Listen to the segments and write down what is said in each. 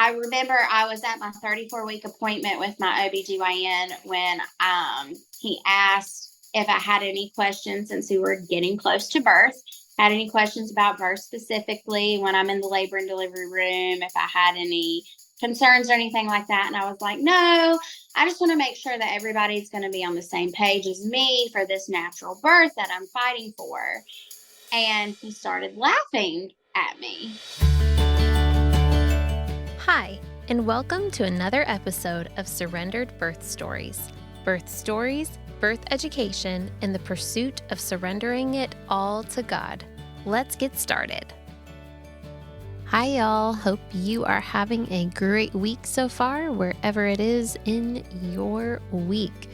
I remember I was at my 34-week appointment with my OBGYN when he asked if I had any questions since we were getting close to birth. Had any questions about birth specifically when I'm in the labor and delivery room, if I had any concerns or anything like that. And I was like, no, I just want to make sure that everybody's going to be on the same page as me for this natural birth that I'm fighting for. And he started laughing at me. Hi, and welcome to another episode of Surrendered Birth Stories. Birth stories, birth education, and the pursuit of surrendering it all to God. Let's get started. Hi, y'all. Hope you are having a great week so far, wherever it is in your week.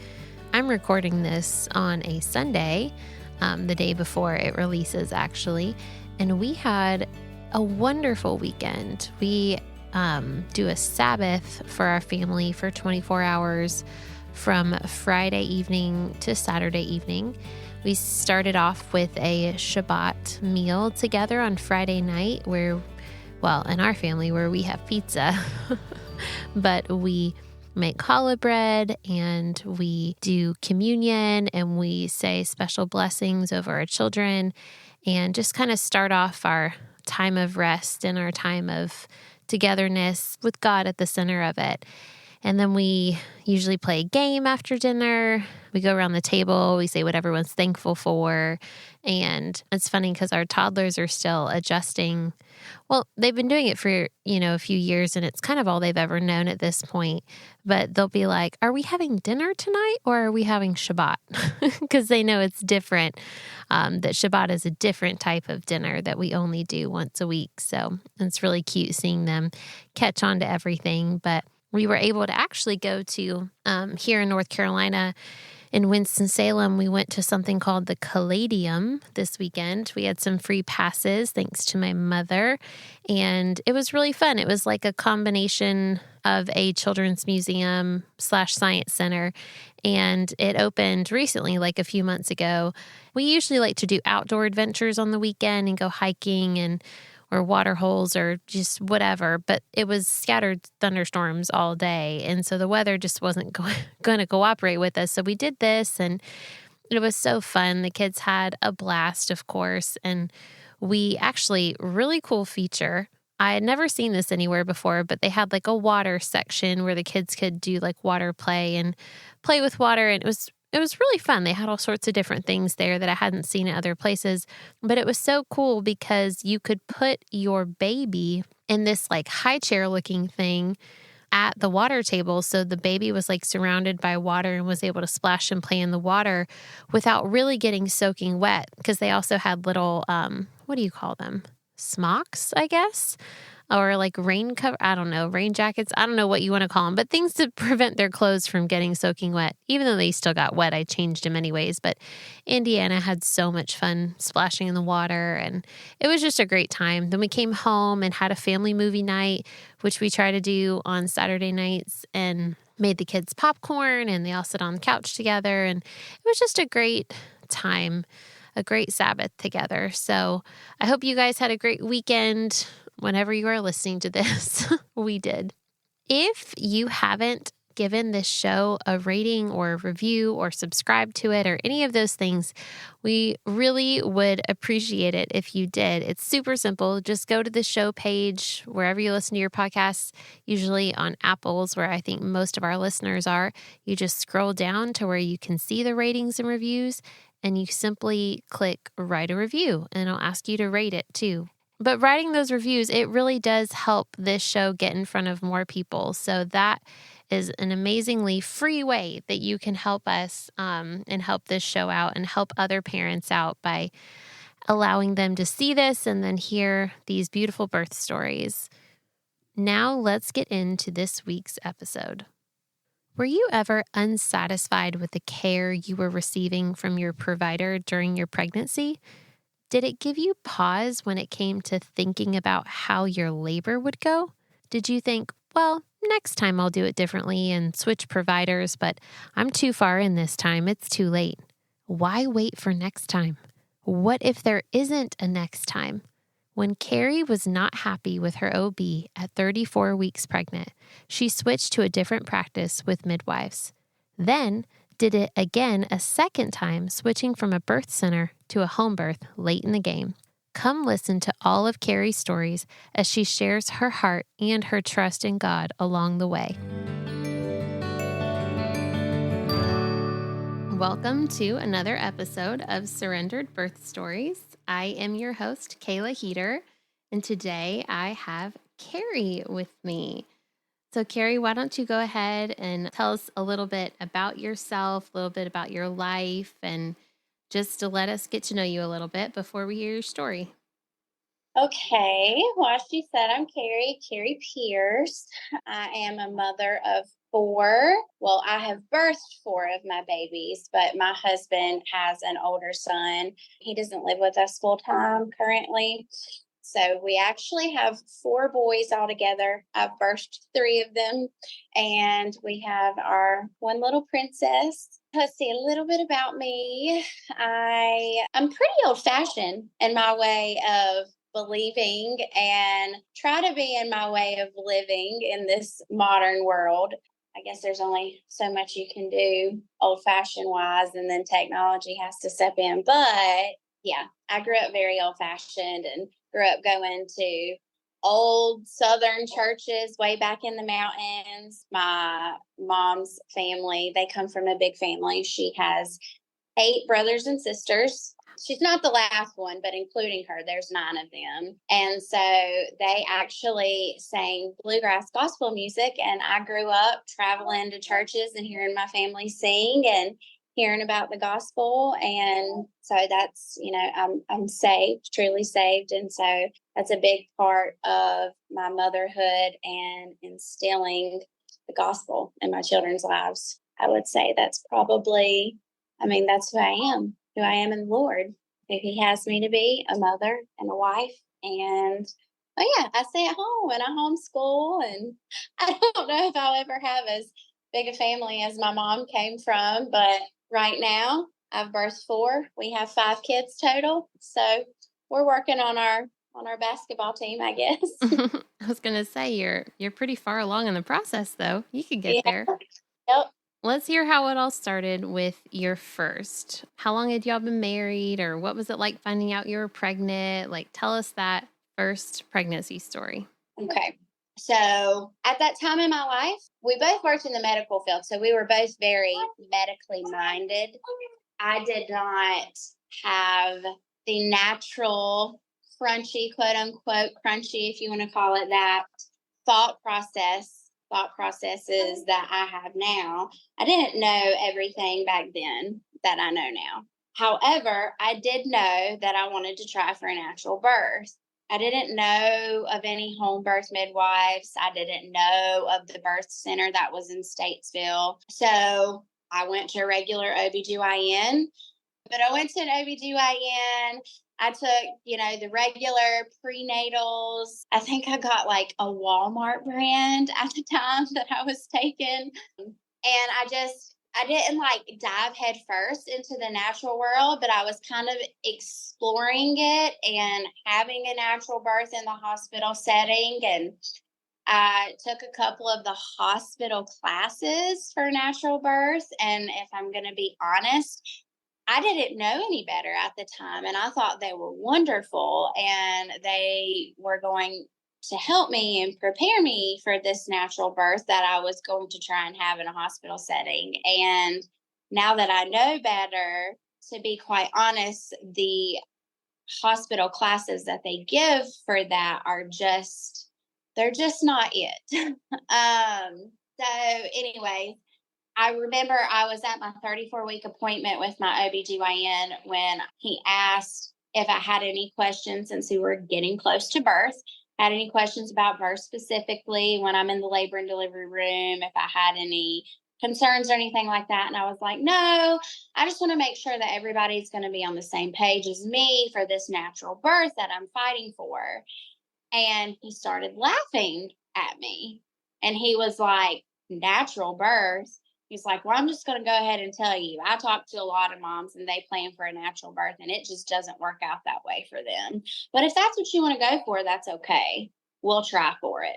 I'm recording this on a Sunday, the day before it releases, actually, and we had a wonderful weekend. We do a Sabbath for our family for 24 hours from Friday evening to Saturday evening. We started off with a Shabbat meal together on Friday night in our family where we have pizza, but we make challah bread and we do communion and we say special blessings over our children and just kind of start off our time of rest and our time of togetherness with God at the center of it. And then we usually play a game after dinner. We go around the table. We say what everyone's thankful for. And it's funny because our toddlers are still adjusting. Well, they've been doing it for, a few years, and it's kind of all they've ever known at this point. But they'll be like, are we having dinner tonight or are we having Shabbat? Because they know it's different, that Shabbat is a different type of dinner that we only do once a week. So it's really cute seeing them catch on to everything. But we were able to actually go to, here in North Carolina, in Winston-Salem, we went to something called the Caladium this weekend. We had some free passes thanks to my mother, and it was really fun. It was like a combination of a children's museum / science center, and it opened recently, like a few months ago. We usually like to do outdoor adventures on the weekend and go hiking or water holes or just whatever, but it was scattered thunderstorms all day. And so the weather just wasn't going to cooperate with us. So we did this and it was so fun. The kids had a blast, of course. And we actually, really cool feature. I had never seen this anywhere before, but they had like a water section where the kids could do like water play and play with water. And it was really fun. They had all sorts of different things there that I hadn't seen at other places, but it was so cool because you could put your baby in this like high chair looking thing at the water table. So the baby was like surrounded by water and was able to splash and play in the water without really getting soaking wet, because they also had little, what do you call them? Smocks, I guess. Or like rain jackets. I don't know what you want to call them, but things to prevent their clothes from getting soaking wet. Even though they still got wet, I changed them anyways. But Indiana had so much fun splashing in the water, and it was just a great time. Then we came home and had a family movie night, which we try to do on Saturday nights, and made the kids popcorn, and they all sit on the couch together. And it was just a great time, a great Sabbath together. So I hope you guys had a great weekend. Whenever you are listening to this, we did. If you haven't given this show a rating or a review or subscribed to it or any of those things, we really would appreciate it if you did. It's super simple. Just go to the show page wherever you listen to your podcasts, usually on Apple's, where I think most of our listeners are. You just scroll down to where you can see the ratings and reviews, and you simply click write a review, and it'll ask you to rate it too. But writing those reviews, it really does help this show get in front of more people. So that is an amazingly free way that you can help us and help this show out and help other parents out by allowing them to see this and then hear these beautiful birth stories. Now let's get into this week's episode. Were you ever unsatisfied with the care you were receiving from your provider during your pregnancy? Did it give you pause when it came to thinking about how your labor would go? Did you think, well, next time I'll do it differently and switch providers, but I'm too far in this time, it's too late? Why wait for next time? What if there isn't a next time? When Carrie was not happy with her OB at 34 weeks pregnant, she switched to a different practice with midwives. Then did it again a second time, switching from a birth center to a home birth late in the game. Come listen to all of Carrie's stories as she shares her heart and her trust in God along the way. Welcome to another episode of Surrendered Birth Stories. I am your host, Kayla Heater, and today I have Carrie with me. So Carrie, why don't you go ahead and tell us a little bit about yourself, a little bit about your life, and just to let us get to know you a little bit before we hear your story. Okay, well, she said I'm Carrie Pierce. I am a mother of four. Well, I have birthed four of my babies, but my husband has an older son. He doesn't live with us full time currently. So we actually have four boys altogether. I've birthed three of them, and we have our one little princess. Let's see a little bit about me. I'm pretty old fashioned in my way of believing and try to be in my way of living in this modern world. I guess there's only so much you can do old fashioned wise, and then technology has to step in. But yeah, I grew up very old fashioned and grew up going to old Southern churches way back in the mountains. My mom's family, they come from a big family. She has 8 brothers and sisters. She's not the last one, but including her, there's 9 of them. And so they actually sang bluegrass gospel music. And I grew up traveling to churches and hearing my family sing and hearing about the gospel. And so that's, I'm saved, truly saved. And so that's a big part of my motherhood and instilling the gospel in my children's lives. I would say that's probably, that's who I am in the Lord, who He has me to be, a mother and a wife. And I stay at home and I homeschool. And I don't know if I'll ever have as big a family as my mom came from, but right now I've birthed 4. We have 5 kids total. So we're working on our basketball team, I guess. I was going to say you're pretty far along in the process, though. You could get there. Yep. Let's hear how it all started with your first. How long had y'all been married, or what was it like finding out you were pregnant? Like, tell us that first pregnancy story. Okay. So at that time in my life, we both worked in the medical field. So we were both very medically minded. I did not have the natural crunchy, quote unquote, crunchy, if you want to call it that, thought processes that I have now. I didn't know everything back then that I know now. However, I did know that I wanted to try for a natural birth. I didn't know of any home birth midwives. I didn't know of the birth center that was in Statesville. So I went to a regular OBGYN, but I went to an OBGYN. I took, the regular prenatals. I think I got like a Walmart brand at the time that I was taking. And I didn't like dive head first into the natural world, but I was kind of exploring it and having a natural birth in the hospital setting. And I took a couple of the hospital classes for natural birth. And if I'm going to be honest, I didn't know any better at the time, and I thought they were wonderful, and they were going to help me and prepare me for this natural birth that I was going to try and have in a hospital setting. And now that I know better, to be quite honest, the hospital classes that they give for that they're just not it. So anyway, I remember I was at my 34-week appointment with my OBGYN when he asked if I had any questions, since we were getting close to birth, had any questions about birth specifically when I'm in the labor and delivery room, if I had any concerns or anything like that. And I was like, no, I just want to make sure that everybody's going to be on the same page as me for this natural birth that I'm fighting for. And he started laughing at me. And he was like, natural birth? He's like, well, I'm just going to go ahead and tell you. I talk to a lot of moms and they plan for a natural birth and it just doesn't work out that way for them. But if that's what you want to go for, that's okay. We'll try for it.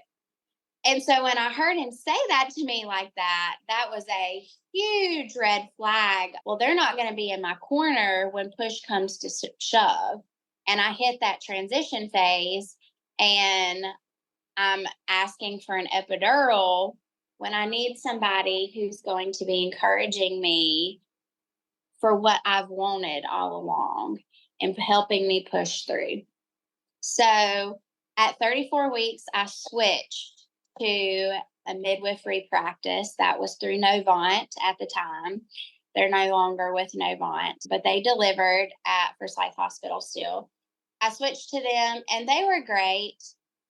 And so when I heard him say that to me like that, that was a huge red flag. Well, they're not going to be in my corner when push comes to shove. And I hit that transition phase and I'm asking for an epidural when I need somebody who's going to be encouraging me for what I've wanted all along and helping me push through. So at 34 weeks, I switched to a midwifery practice that was through Novant at the time. They're no longer with Novant, but they delivered at Forsyth Hospital still. I switched to them and they were great.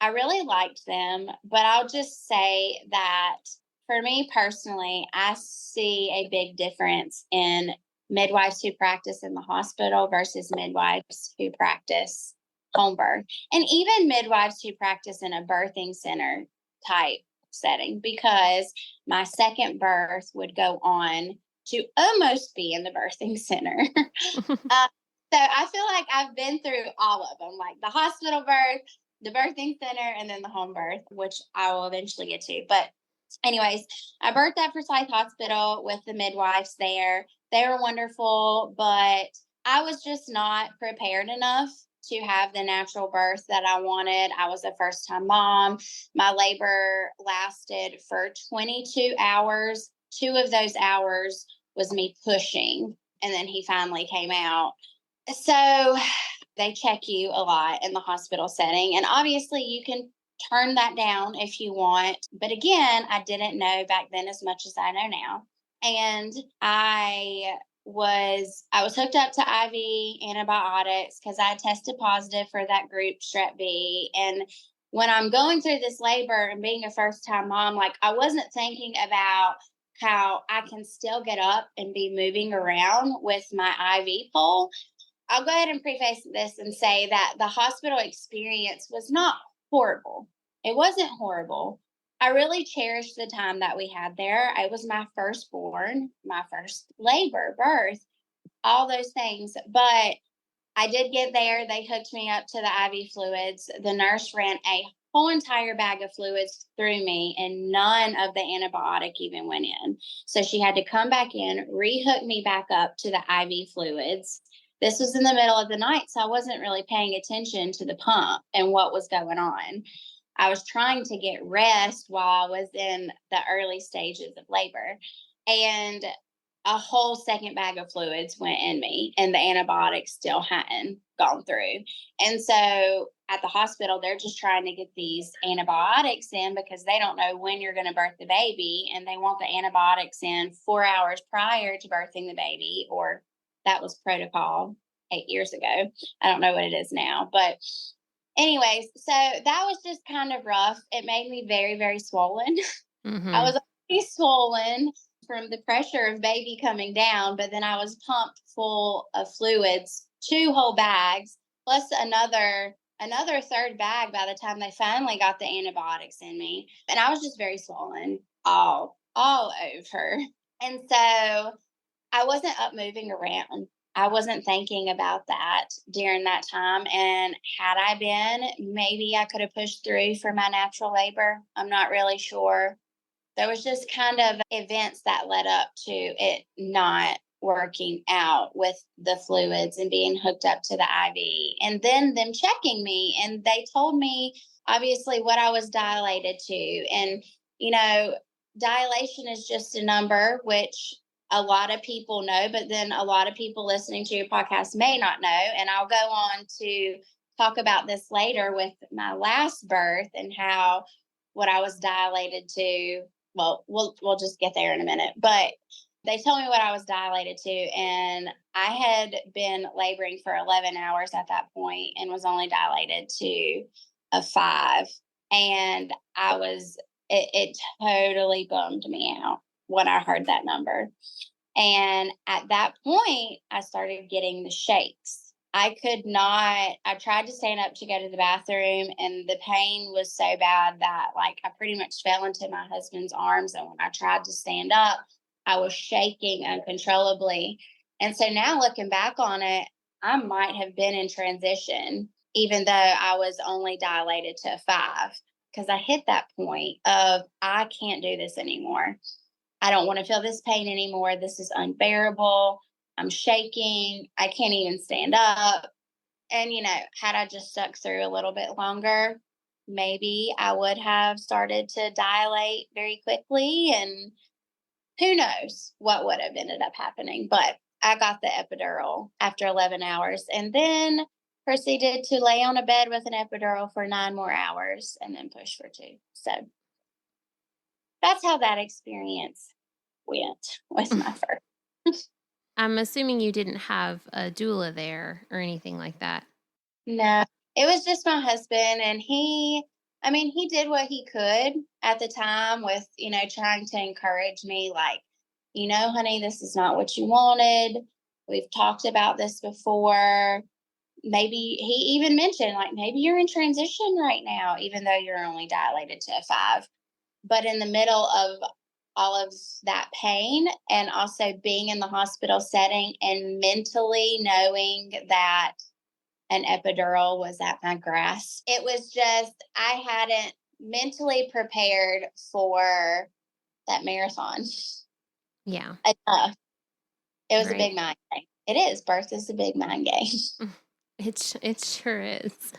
I really liked them, but I'll just say that for me personally, I see a big difference in midwives who practice in the hospital versus midwives who practice home birth, and even midwives who practice in a birthing center type setting, because my second birth would go on to almost be in the birthing center. So I feel like I've been through all of them, like the hospital birth, the birthing center, and then the home birth, which I will eventually get to. But anyways, I birthed at Forsyth Hospital with the midwives there. They were wonderful, but I was just not prepared enough to have the natural birth that I wanted. I was a first time mom. My labor lasted for 22 hours. 2 of those hours was me pushing, and then he finally came out. So they check you a lot in the hospital setting. And obviously you can turn that down if you want. But again, I didn't know back then as much as I know now. And I was hooked up to IV antibiotics because I tested positive for that group strep B. And when I'm going through this labor and being a first time mom, like I wasn't thinking about how I can still get up and be moving around with my IV pole. I'll go ahead and preface this and say that the hospital experience was not horrible. It wasn't horrible. I really cherished the time that we had there. It was my firstborn, my first labor, birth, all those things. But I did get there. They hooked me up to the IV fluids. The nurse ran a whole entire bag of fluids through me, and none of the antibiotic even went in. So she had to come back in, re-hook me back up to the IV fluids. This was in the middle of the night, so I wasn't really paying attention to the pump and what was going on. I was trying to get rest while I was in the early stages of labor. And a whole second bag of fluids went in me, and the antibiotics still hadn't gone through. And so at the hospital, they're just trying to get these antibiotics in because they don't know when you're going to birth the baby, and they want the antibiotics in 4 hours prior to birthing the baby, or that was protocol 8 years ago. I don't know what it is now, but anyways, so that was just kind of rough. It made me very, very swollen. Mm-hmm. I was already swollen from the pressure of baby coming down, but then I was pumped full of fluids, 2 whole bags, plus another third bag by the time they finally got the antibiotics in me. And I was just very swollen all over. And so I wasn't up moving around. I wasn't thinking about that during that time. And had I been, maybe I could have pushed through for my natural labor. I'm not really sure. There was just kind of events that led up to it not working out with the fluids and being hooked up to the IV, and then them checking me. And they told me, obviously, what I was dilated to. And, dilation is just a number, which a lot of people know, but then a lot of people listening to your podcast may not know. And I'll go on to talk about this later with my last birth and how what I was dilated to. Well, we'll just get there in a minute. But they told me what I was dilated to, and I had been laboring for 11 hours at that point and was only dilated to a 5. And it totally bummed me out when I heard that number. And at that point, I started getting the shakes. I tried to stand up to go to the bathroom, and the pain was so bad that I pretty much fell into my husband's arms. And when I tried to stand up, I was shaking uncontrollably. And so now looking back on it, I might have been in transition, even though I was only dilated to a 5, because I hit that point of, I can't do this anymore. I don't want to feel this pain anymore. This is unbearable. I'm shaking. I can't even stand up. And, had I just stuck through a little bit longer, maybe I would have started to dilate very quickly. And who knows what would have ended up happening. But I got the epidural after 11 hours and then proceeded to lay on a bed with an epidural for 9 more hours and then push for 2. So that's how that experience went with my first. I'm assuming you didn't have a doula there or anything like that. No, it was just my husband, and he did what he could at the time with, trying to encourage me, like, honey, this is not what you wanted. We've talked about this before. Maybe he even mentioned, like, maybe you're in transition right now, even though you're only dilated to a 5. But in the middle of all of that pain and also being in the hospital setting and mentally knowing that an epidural was at my grasp, it was just, I hadn't mentally prepared for that marathon. Yeah. Enough. It was a Right. big mind game. It is. Birth is a big mind game. It sure is.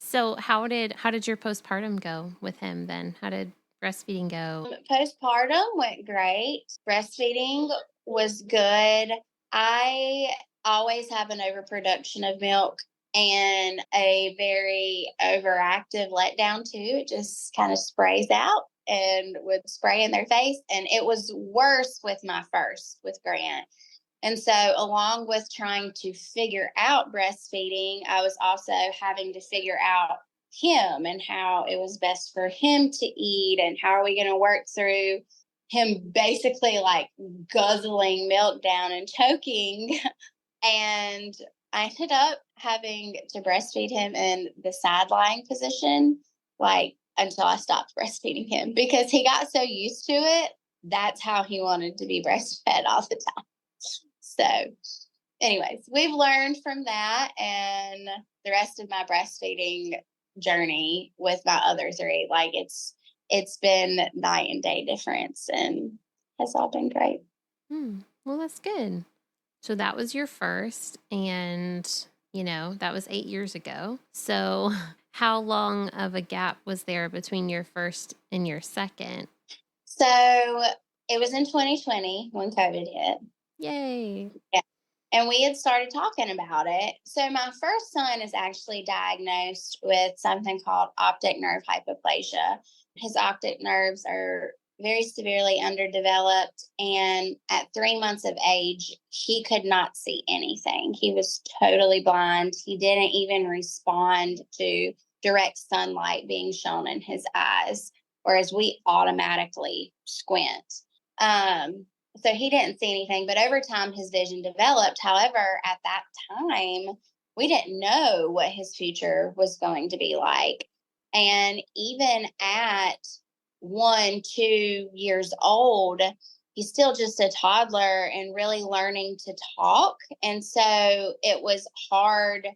So how did your postpartum go with him then? How did breastfeeding go? Postpartum went great. Breastfeeding was good. I always have an overproduction of milk and a very overactive letdown too. It just kind of sprays out and would spray in their face. And it was worse with my first, with Grant. And so, along with trying to figure out breastfeeding, I was also having to figure out him and how it was best for him to eat and how are we going to work through him basically like guzzling milk down and choking. And I ended up having to breastfeed him in the side lying position, like until I stopped breastfeeding him because he got so used to it. That's how he wanted to be breastfed all the time. So, anyways, we've learned from that, and the rest of my breastfeeding journey with my other 3, like it's been night and day difference, and has all been great. Well, that's good. So that was your first, and that was 8 years ago. So how long of a gap was there between your first and your second? So it was in 2020 when COVID hit. Yay. Yeah. And we had started talking about it. So my first son is actually diagnosed with something called optic nerve hypoplasia. His optic nerves are very severely underdeveloped. And at 3 months of age, he could not see anything. He was totally blind. He didn't even respond to direct sunlight being shown in his eyes, whereas we automatically squint. So he didn't see anything, but over time his vision developed. However, at that time, we didn't know what his future was going to be like. And even at 1, 2 years old, he's still just a toddler and really learning to talk. And so it was hard.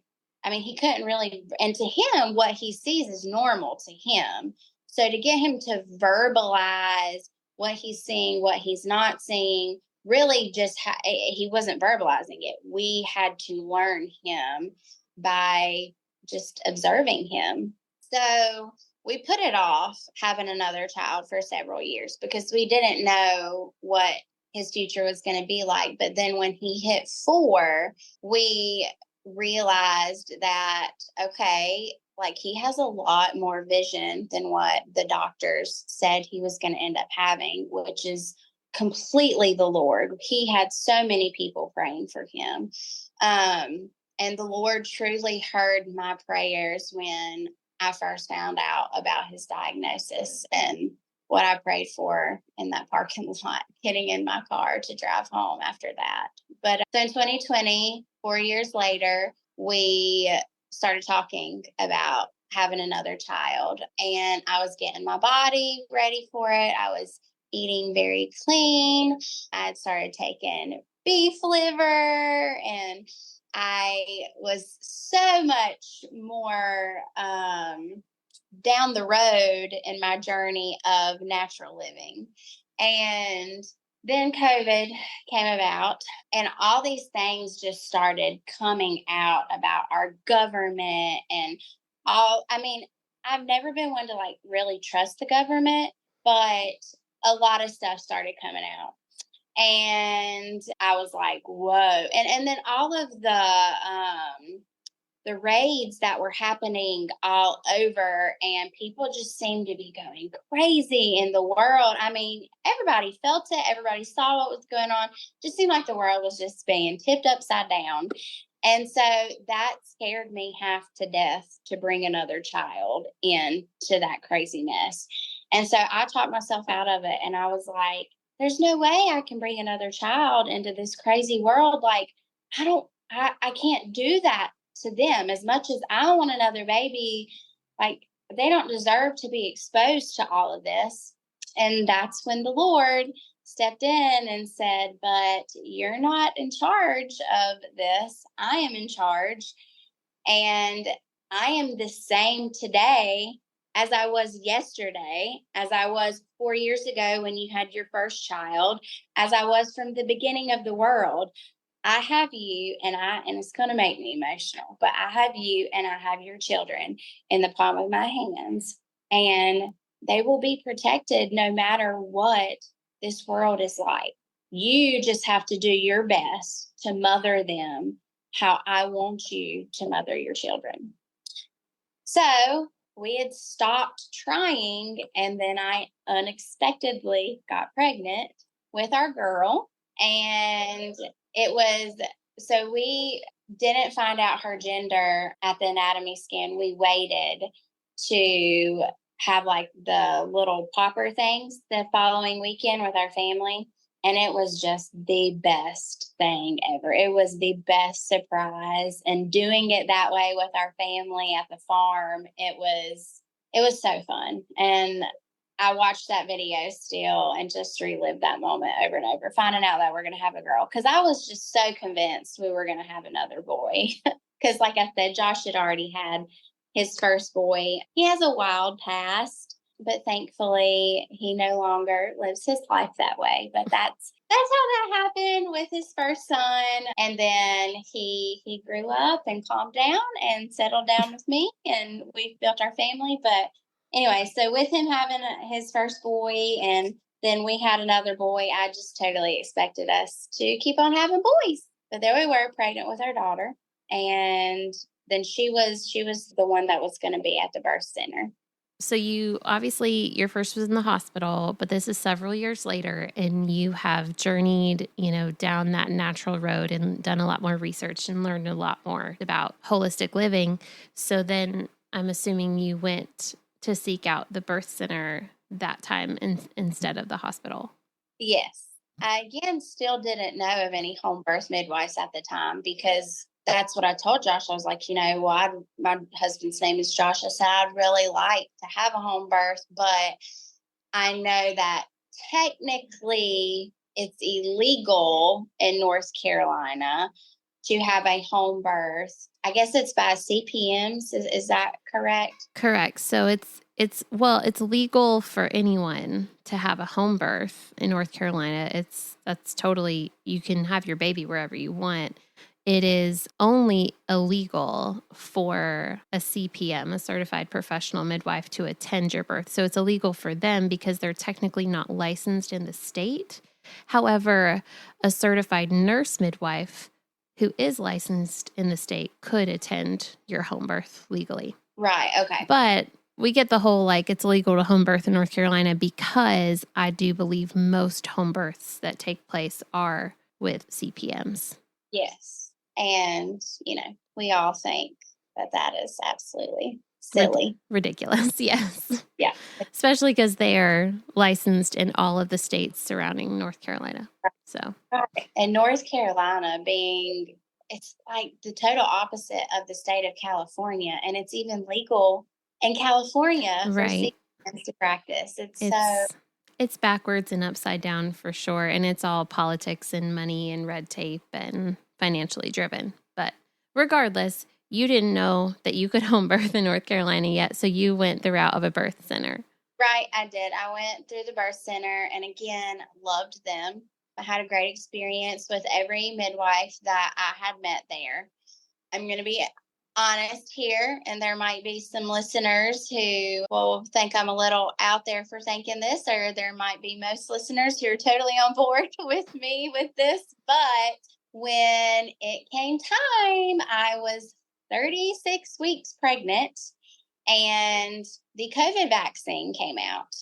I mean, he couldn't really, and to him, what he sees is normal to him. So to get him to verbalize what he's seeing, what he's not seeing, really just he wasn't verbalizing it. We had to learn him by just observing him. So we put it off having another child for several years because we didn't know what his future was going to be like. But then when he hit 4, we realized that, okay, like he has a lot more vision than what the doctors said he was going to end up having, which is completely the Lord. He had so many people praying for him. And the Lord truly heard my prayers when I first found out about his diagnosis and what I prayed for in that parking lot, getting in my car to drive home after that. But so in 2020, 4 years later, we started talking about having another child, and I was getting my body ready for it. I was eating very clean. I had started taking beef liver, and I was so much more down the road in my journey of natural living. And then COVID came about, and all these things just started coming out about our government and all. I mean, I've never been one to like really trust the government, but a lot of stuff started coming out. And I was like, whoa. And then all of the raids that were happening all over, and people just seemed to be going crazy in the world. I mean, everybody felt it, everybody saw what was going on. Just seemed like the world was just being tipped upside down. And so that scared me half to death to bring another child into that craziness. And so I talked myself out of it, and I was like, there's no way I can bring another child into this crazy world. Like, I can't do that to them. As much as I want another baby, like, they don't deserve to be exposed to all of this. And that's when the Lord stepped in and said, but you're not in charge of this. I am in charge. And I am the same today as I was yesterday, as I was 4 years ago when you had your first child, as I was from the beginning of the world. I have you, and it's going to make me emotional, but I have you and I have your children in the palm of my hands, and they will be protected no matter what this world is like. You just have to do your best to mother them how I want you to mother your children. So we had stopped trying, and then I unexpectedly got pregnant with our girl. And it was, so we didn't find out her gender at the anatomy scan. We waited to have like the little popper things the following weekend with our family. And it was just the best thing ever. It was the best surprise. And doing it that way with our family at the farm, it was so fun. And I watched that video still and just relived that moment over and over, finding out that we're going to have a girl. Because I was just so convinced we were going to have another boy. Because like I said, Josh had already had his first boy. He has a wild past, but thankfully he no longer lives his life that way. But that's how that happened with his first son. And then he grew up and calmed down and settled down with me, and we've built our family. But anyway, so with him having his first boy, and then we had another boy, I just totally expected us to keep on having boys. But there we were, pregnant with our daughter. And then she was the one that was going to be at the birth center. So you obviously, your first was in the hospital, but this is several years later, and you have journeyed, down that natural road and done a lot more research and learned a lot more about holistic living. So then I'm assuming you went to seek out the birth center that time instead of the hospital. Yes. I, again, still didn't know of any home birth midwives at the time, because that's what I told Josh. I was like, my husband's name is Josh. I said, I'd really like to have a home birth, but I know that technically it's illegal in North Carolina to have a home birth. I guess it's by CPMs. Is that correct? Correct. So it's legal for anyone to have a home birth in North Carolina. That's totally, you can have your baby wherever you want. It is only illegal for a CPM, a certified professional midwife, to attend your birth. So it's illegal for them because they're technically not licensed in the state. However, a certified nurse midwife who is licensed in the state could attend your home birth legally. Right. Okay. But we get the whole, it's illegal to home birth in North Carolina because I do believe most home births that take place are with CPMs. Yes. And, we all think that is absolutely silly. Ridiculous, yes. Yeah. Especially because they are licensed in all of the states surrounding North Carolina. So. Right. And North Carolina it's like the total opposite of the state of California. And it's even legal in California for CPMs to practice. It's backwards and upside down for sure. And it's all politics and money and red tape and financially driven. But regardless, you didn't know that you could home birth in North Carolina yet. So you went the route of a birth center. Right, I did. I went through the birth center and again, loved them. I had a great experience with every midwife that I had met there. I'm going to be honest here, and there might be some listeners who will think I'm a little out there for thinking this, or there might be most listeners who are totally on board with me with this. But when it came time, I was 36 weeks pregnant, and the COVID vaccine came out.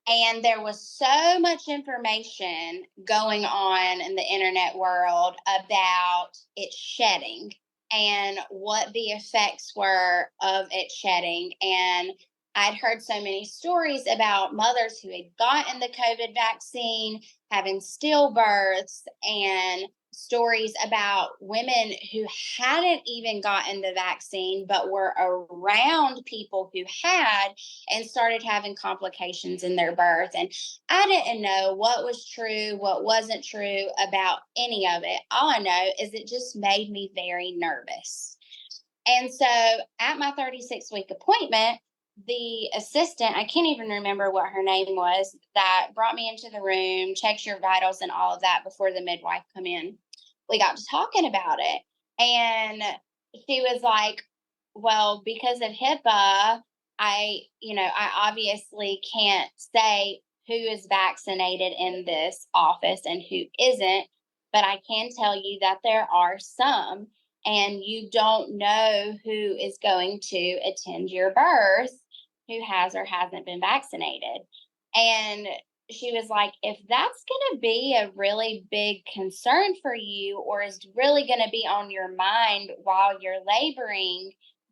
And there was so much information going on in the internet world about it shedding and what the effects were of it shedding. And I'd heard so many stories about mothers who had gotten the COVID vaccine, having stillbirths, and stories about women who hadn't even gotten the vaccine but were around people who had and started having complications in their birth. And I didn't know what was true, what wasn't true about any of it. All I know is it just made me very nervous. And so at my 36-week appointment, the assistant, I can't even remember what her name was, that brought me into the room, checked your vitals and all of that before the midwife come in. We got to talking about it. And she was like, well, because of HIPAA, I obviously can't say who is vaccinated in this office and who isn't, but I can tell you that there are some, and you don't know who is going to attend your birth who has or hasn't been vaccinated. And she was like, if that's going to be a really big concern for you, or is really going to be on your mind while you're laboring,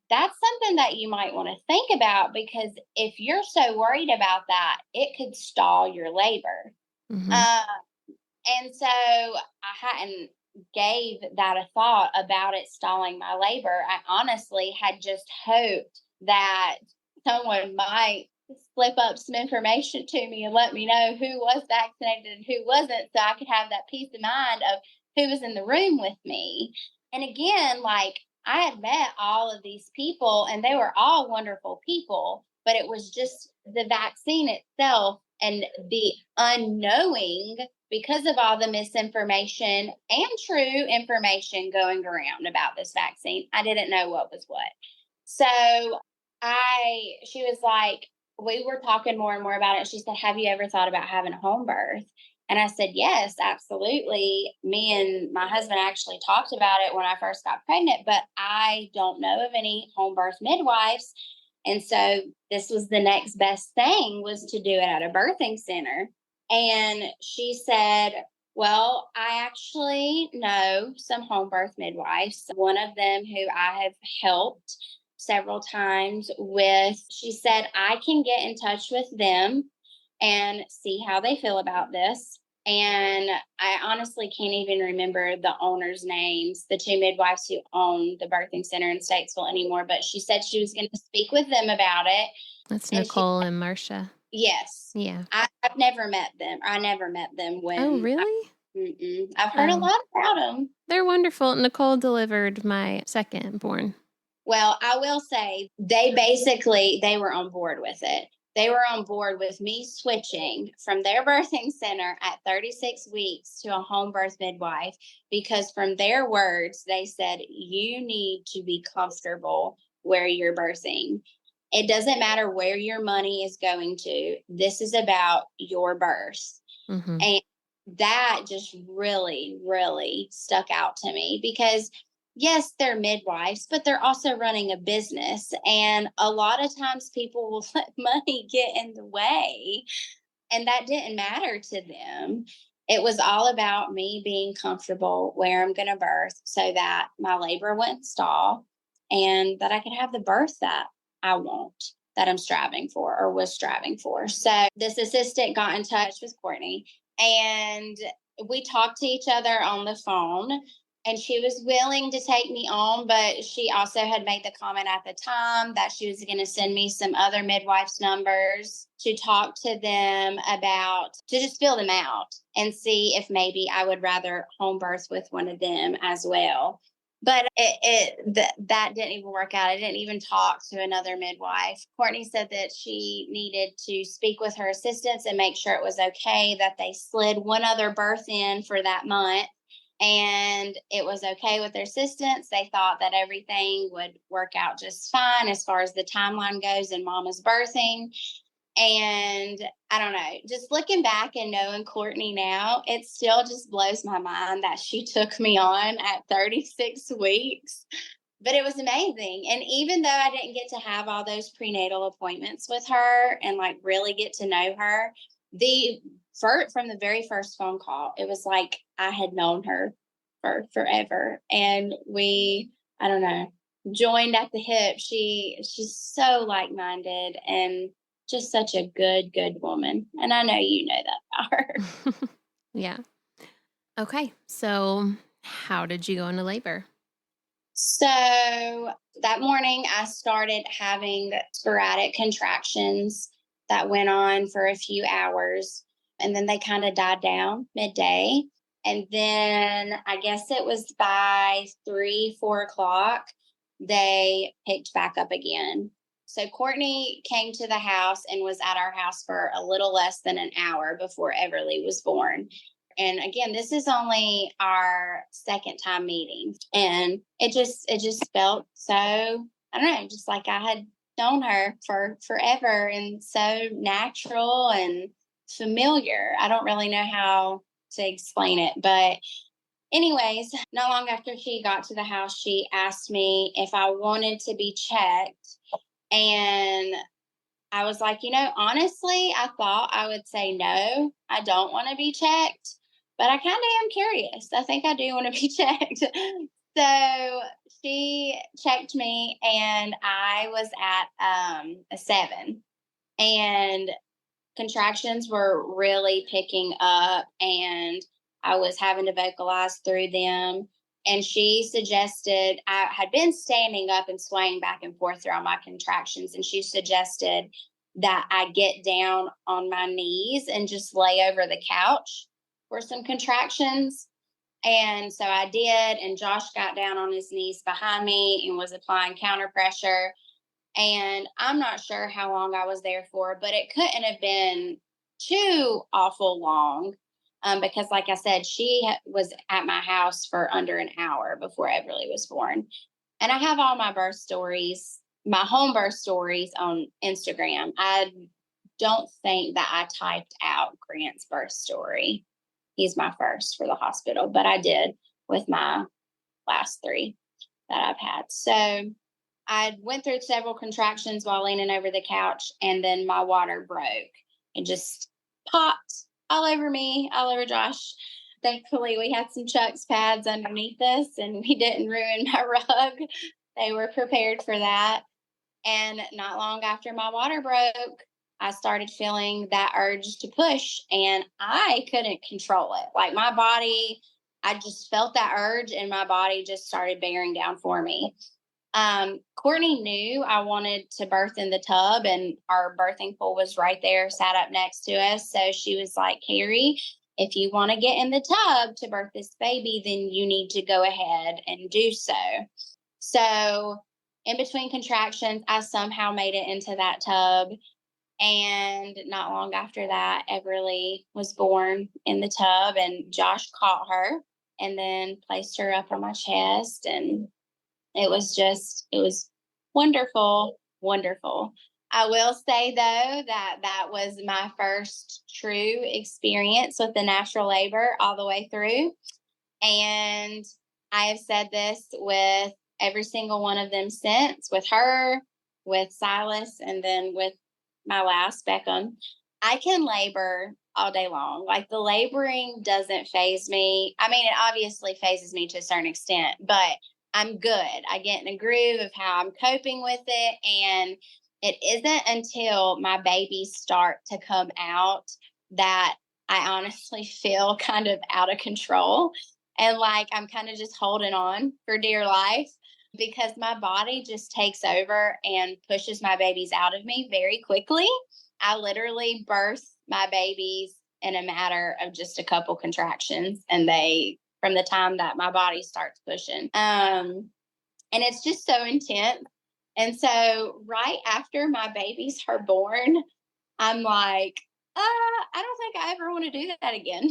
that's something that you might want to think about, because if you're so worried about that, it could stall your labor. Mm-hmm. And so I hadn't gave that a thought about it stalling my labor. I honestly had just hoped that someone might slip up some information to me and let me know who was vaccinated and who wasn't, so I could have that peace of mind of who was in the room with me. And again, like, I had met all of these people and they were all wonderful people, but it was just the vaccine itself and the unknowing, because of all the misinformation and true information going around about this vaccine. I didn't know what was what. So she was like, we were talking more and more about it. She said, have you ever thought about having a home birth? And I said, yes, absolutely. Me and my husband actually talked about it when I first got pregnant, but I don't know of any home birth midwives. And so this was the next best thing, was to do it at a birthing center. And she said, well, I actually know some home birth midwives. One of them who I have helped several times with, she said, I can get in touch with them and see how they feel about this. And I honestly can't even remember the owners' names, the two midwives who own the birthing center in Statesville anymore, but she said she was going to speak with them about it. That's Nicole and Marcia. Yes. Yeah. I've never met them. I never met them when. Oh, really? I've heard a lot about them. They're wonderful. Nicole delivered my second born. Well, I will say they were on board with it. They were on board with me switching from their birthing center at 36 weeks to a home birth midwife, because from their words, they said, you need to be comfortable where you're birthing. It doesn't matter where your money is going to. This is about your birth. Mm-hmm. And that just really, really stuck out to me, because yes, they're midwives, but they're also running a business. And a lot of times people will let money get in the way. And that didn't matter to them. It was all about me being comfortable where I'm going to birth, so that my labor wouldn't stall and that I could have the birth that I want, that I'm striving for or was striving for. So this assistant got in touch with Courtney, and we talked to each other on the phone. And she was willing to take me on, but she also had made the comment at the time that she was going to send me some other midwives' numbers to talk to them about, to just fill them out and see if maybe I would rather home birth with one of them as well. But that didn't even work out. I didn't even talk to another midwife. Courtney said that she needed to speak with her assistants and make sure it was okay, that they slid one other birth in for that month and it was okay with their assistants. They thought that everything would work out just fine as far as the timeline goes and mama's birthing. And I don't know, just looking back and knowing Courtney now, it still just blows my mind that she took me on at 36 weeks. But it was amazing. And even though I didn't get to have all those prenatal appointments with her and like really get to know her, from the very first phone call, it was like I had known her for forever. And I don't know, joined at the hip. She's so like-minded and just such a good woman. And I know you know that about her. Yeah. Okay. So how did you go into labor? So that morning I started having sporadic contractions that went on for a few hours and then they kind of died down midday. And then I guess it was by 3, 4 o'clock, they picked back up again. So Courtney came to the house and was at our house for a little less than an hour before Everly was born. And again, this is only our second time meeting. And it just felt so, I don't know, just like I had known her for forever and so natural and familiar. I don't really know how to explain it. But anyways, not long after she got to the house, she asked me if I wanted to be checked. And I was like, honestly, I thought I would say no, I don't want to be checked, but I kind of am curious. I think I do want to be checked. So she checked me and I was at a 7 and contractions were really picking up and I was having to vocalize through them. And she suggested, I had been standing up and swaying back and forth throughout my contractions. And she suggested that I get down on my knees and just lay over the couch for some contractions. And so I did. And Josh got down on his knees behind me and was applying counter pressure. And I'm not sure how long I was there for, but it couldn't have been too awful long. Because like I said, she was at my house for under an hour before Everly was born. And I have all my birth stories, my home birth stories on Instagram. I don't think that I typed out Grant's birth story. He's my first for the hospital, but I did with my last 3 that I've had. So I went through several contractions while leaning over the couch, and then my water broke and just popped all over me, all over Josh. Thankfully, we had some Chuck's pads underneath us, and we didn't ruin my rug. They were prepared for that. And not long after my water broke, I started feeling that urge to push, and I couldn't control it. Like my body, I just felt that urge, and my body just started bearing down for me. Courtney knew I wanted to birth in the tub and our birthing pool was right there, sat up next to us. So she was like, Carrie, if you want to get in the tub to birth this baby, then you need to go ahead and do so. So in between contractions, I somehow made it into that tub. And not long after that, Everly was born in the tub and Josh caught her and then placed her up on my chest. And it was wonderful, wonderful. I will say, though, that was my first true experience with the natural labor all the way through. And I have said this with every single one of them since, with her, with Silas, and then with my last, Beckham. I can labor all day long. Like the laboring doesn't faze me. I mean, it obviously phases me to a certain extent, but I'm good. I get in a groove of how I'm coping with it. And it isn't until my babies start to come out that I honestly feel kind of out of control. And like I'm kind of just holding on for dear life because my body just takes over and pushes my babies out of me very quickly. I literally birth my babies in a matter of just a couple contractions, and they from the time that my body starts pushing. And it's just so intense. And so right after my babies are born, I'm like, I don't think I ever want to do that again.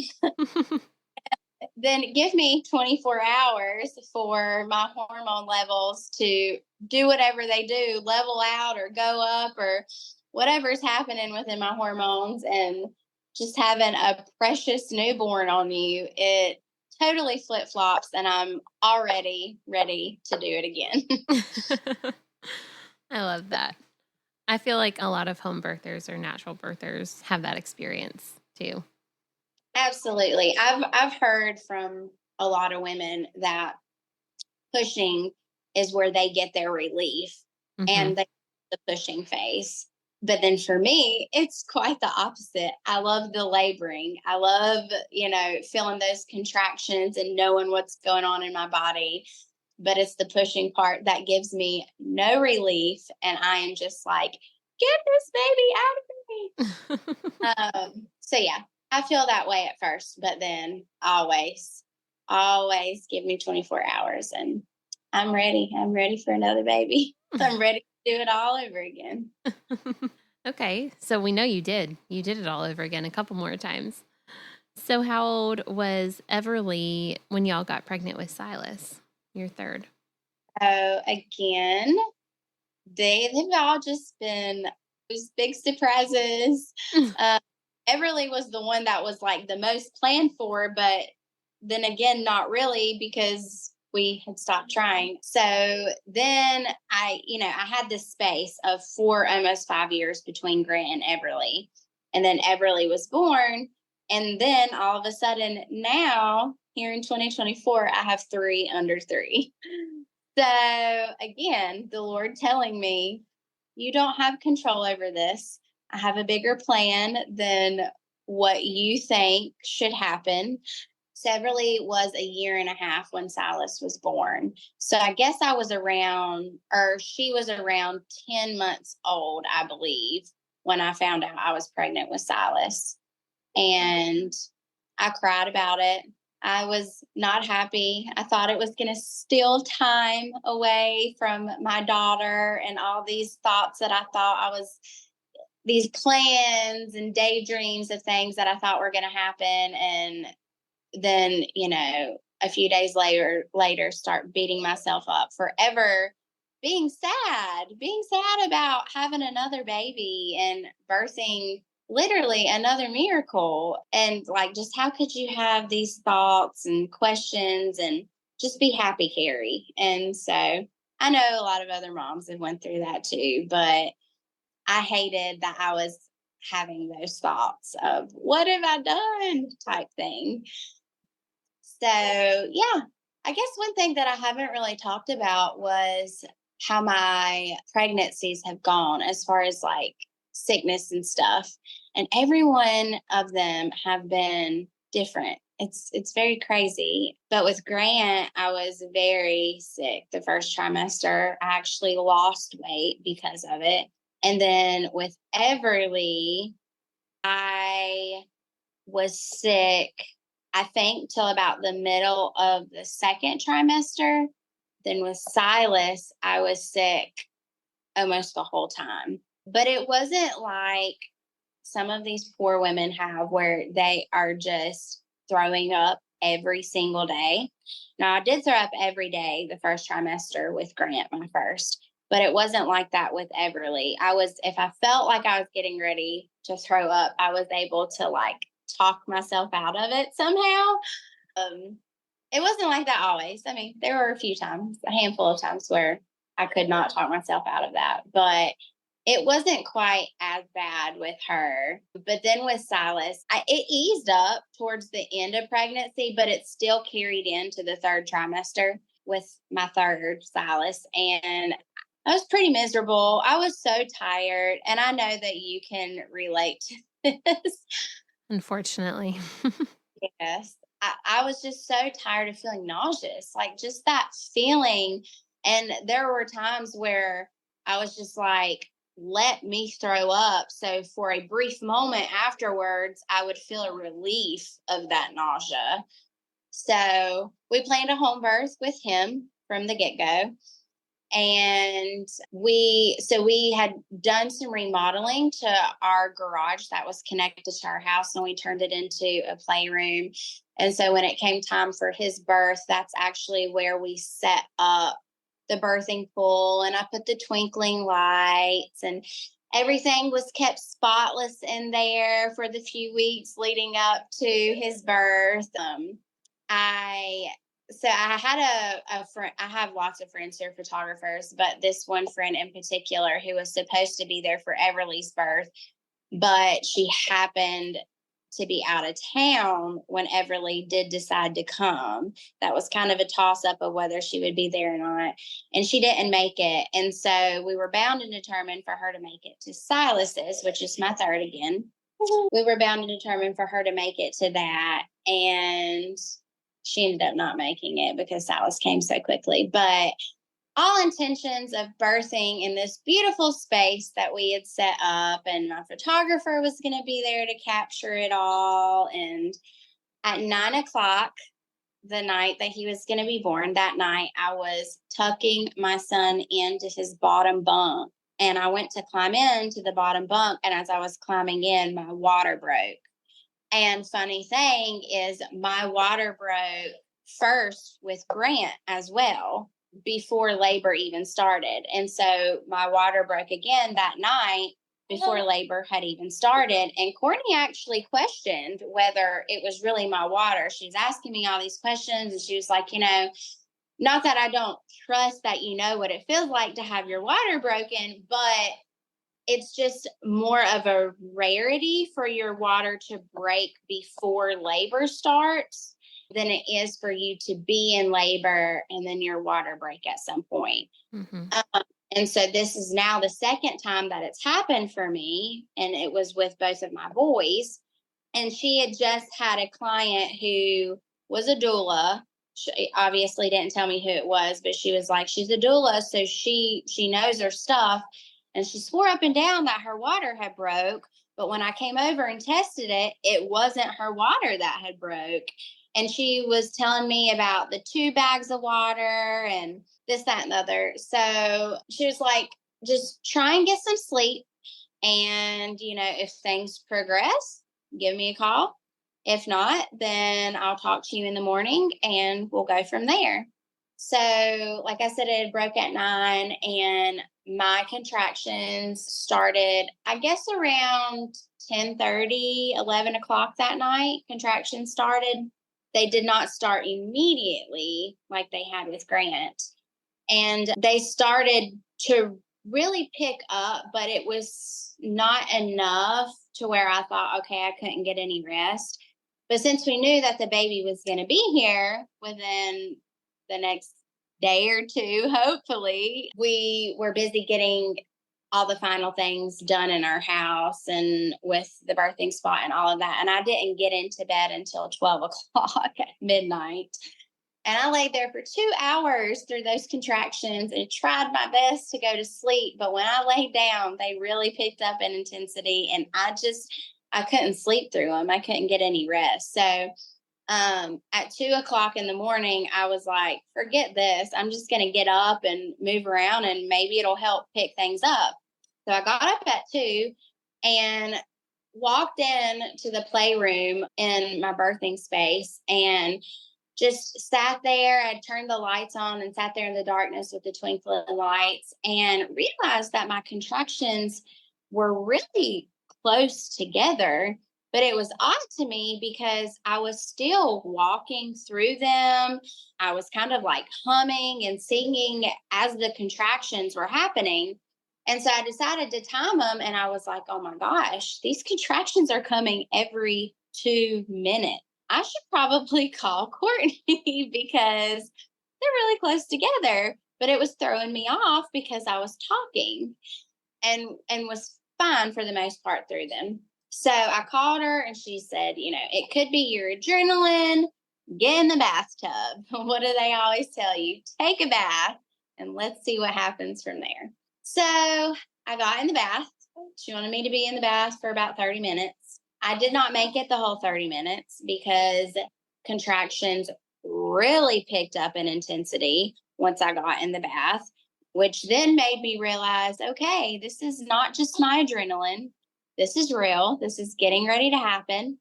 Then give me 24 hours for my hormone levels to do whatever they do, level out or go up or whatever's happening within my hormones. And just having a precious newborn on you, it totally flip flops, and I'm already ready to do it again. I love that. I feel like a lot of home birthers or natural birthers have that experience too. Absolutely. I've heard from a lot of women that pushing is where they get their relief Mm-hmm. and they the pushing phase. But then for me, it's quite the opposite. I love the laboring. I love, feeling those contractions and knowing what's going on in my body. But it's the pushing part that gives me no relief. And I am just like, get this baby out of me. So yeah, I feel that way at first, but then always give me 24 hours and I'm ready. I'm ready for another baby. I'm ready to do it all over again. Okay, so we know you did. You did it all over again a couple more times. So how old was Everly when y'all got pregnant with Silas, your third? So again, they've all just been those big surprises. Uh, Everly was the one that was like the most planned for, but then again, not really because we had stopped trying. So then I had this space of 4, almost 5 years between Grant and Everly. And then Everly was born. And then all of a sudden now, here in 2024, I have 3 under 3. So again, the Lord telling me, you don't have control over this. I have a bigger plan than what you think should happen. Severally was a year and a half when Silas was born. So I guess I was around, or she was around 10 months old, I believe, when I found out I was pregnant with Silas. And I cried about it. I was not happy. I thought it was going to steal time away from my daughter and all these thoughts that I thought I was, these plans and daydreams of things that I thought were going to happen. And then, a few days later, start beating myself up forever, being sad about having another baby and birthing literally another miracle. And like, just how could you have these thoughts and questions and just be happy, Carrie? And so I know a lot of other moms have went through that too, but I hated that I was having those thoughts of what have I done type thing. So, yeah, I guess one thing that I haven't really talked about was how my pregnancies have gone as far as like sickness and stuff. And every one of them have been different. It's very crazy. But with Grant, I was very sick the first trimester. I actually lost weight because of it. And then with Everly, I was sick, I think, till about the middle of the second trimester. Then with Silas, I was sick almost the whole time. But it wasn't like some of these poor women have where they are just throwing up every single day. Now, I did throw up every day the first trimester with Grant, my first, but it wasn't like that with Everly. If I felt like I was getting ready to throw up, I was able to like talk myself out of it somehow. It wasn't like that always. I mean, there were a handful of times where I could not talk myself out of that, but it wasn't quite as bad with her. But then with Silas, it eased up towards the end of pregnancy, but it still carried into the third trimester with my third Silas. And I was pretty miserable. I was so tired. And I know that you can relate to this. Unfortunately. Yes. I was just so tired of feeling nauseous, like just that feeling. And there were times where I was just like, let me throw up. So for a brief moment afterwards, I would feel a relief of that nausea. So we planned a home birth with him from the get go. And we had done some remodeling to our garage that was connected to our house, and we turned it into a playroom. And so when it came time for his birth, that's actually where we set up the birthing pool, and I put the twinkling lights, and everything was kept spotless in there for the few weeks leading up to his birth. I I had a friend. I have lots of friends who are photographers, but this one friend in particular who was supposed to be there for Everly's birth, but she happened to be out of town when Everly did decide to come. That was kind of a toss up of whether she would be there or not. And she didn't make it. And so we were bound and determined for her to make it to Silas's, which is my third again. We were bound and determined for her to make it to that. And she ended up not making it because Silas came so quickly. But all intentions of birthing in this beautiful space that we had set up, and my photographer was going to be there to capture it all. And at 9 o'clock, the night that he was going to be born, that night, I was tucking my son into his bottom bunk, and I went to climb into the bottom bunk. And as I was climbing in, my water broke. And funny thing is, my water broke first with Grant as well before labor even started. And so my water broke again that night before labor had even started. And Courtney actually questioned whether it was really my water. She was asking me all these questions, and she was like, not that I don't trust that you know what it feels like to have your water broken, but it's just more of a rarity for your water to break before labor starts than it is for you to be in labor and then your water break at some point. Mm-hmm. And so this is now the second time that it's happened for me, and it was with both of my boys. And she had just had a client who was a doula. She obviously didn't tell me who it was, but she was like, she's a doula, so she knows her stuff. And she swore up and down that her water had broke. But when I came over and tested it, it wasn't her water that had broke. And she was telling me about the 2 bags of water and this, that, and the other. So she was like, just try and get some sleep. And, if things progress, give me a call. If not, then I'll talk to you in the morning and we'll go from there. So, like I said, it broke at 9, and my contractions started, I guess, around 10:30, 11 o'clock that night. Contractions started. They did not start immediately like they had with Grant. And they started to really pick up, but it was not enough to where I thought, okay, I couldn't get any rest. But since we knew that the baby was going to be here within the next day or two, hopefully, we were busy getting all the final things done in our house and with the birthing spot and all of that. And I didn't get into bed until 12 o'clock at midnight. And I laid there for 2 hours through those contractions and tried my best to go to sleep. But when I laid down, they really picked up in intensity, and I couldn't sleep through them. I couldn't get any rest. So at 2 o'clock in the morning, I was like, forget this. I'm just going to get up and move around, and maybe it'll help pick things up. So I got up at 2 and walked in to the playroom in my birthing space and just sat there. I turned the lights on and sat there in the darkness with the twinkling lights, and realized that my contractions were really close together. But it was odd to me because I was still walking through them. I was kind of like humming and singing as the contractions were happening. And so I decided to time them, and I was like, oh my gosh, these contractions are coming every 2 minutes. I should probably call Courtney because they're really close together. But it was throwing me off because I was talking and was fine for the most part through them. So I called her, and she said, it could be your adrenaline. get in the bathtub. What do they always tell you? Take a bath and let's see what happens from there. So I got in the bath. She wanted me to be in the bath for about 30 minutes. I did not make it the whole 30 minutes because contractions really picked up in intensity once I got in the bath, which then made me realize, okay, this is not just my adrenaline. This is real. This is getting ready to happen.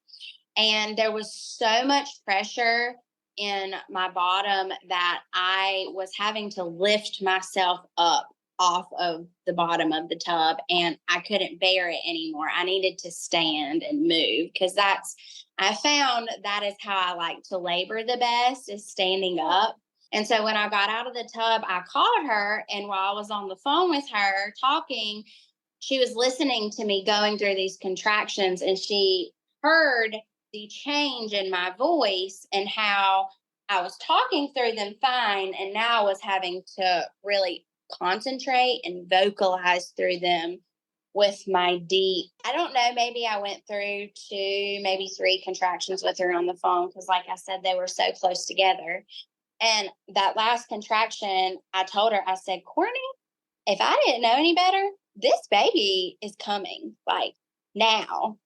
And there was so much pressure in my bottom that I was having to lift myself up off of the bottom of the tub, and I couldn't bear it anymore. I needed to stand and move because I found that is how I like to labor the best, is standing up. And so when I got out of the tub, I called her, and while I was on the phone with her talking, she was listening to me going through these contractions, and she heard the change in my voice and how I was talking through them fine. And now I was having to really concentrate and vocalize through them with my deep. I don't know, maybe I went through 2, maybe 3 contractions with her on the phone because, like I said, they were so close together. And that last contraction, I told her, I said, Courtney, if I didn't know any better, this baby is coming like now.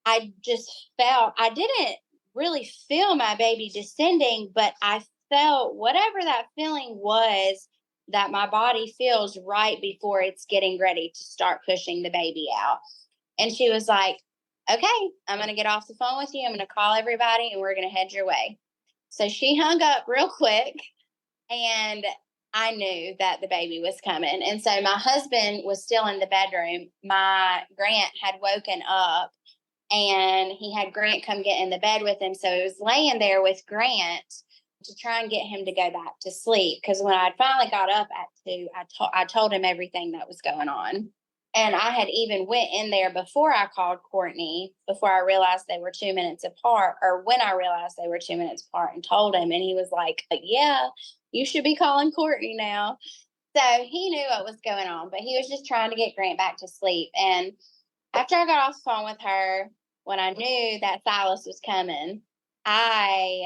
I just felt, I didn't really feel my baby descending, but I felt whatever that feeling was that my body feels right before it's getting ready to start pushing the baby out. And she was like, okay, I'm going to get off the phone with you. I'm going to call everybody and we're going to head your way. So she hung up real quick, and I knew that the baby was coming. And so my husband was still in the bedroom. My Grant had woken up, and he had Grant come get in the bed with him. So he was laying there with Grant to try and get him to go back to sleep. Because when I finally got up at 2, I told him everything that was going on. And I had even went in there before I called Courtney, before I realized they were 2 minutes apart, or when I realized they were 2 minutes apart, and told him. And he was like, yeah, you should be calling Courtney now. So he knew what was going on, but he was just trying to get Grant back to sleep. And after I got off the phone with her, when I knew that Silas was coming, I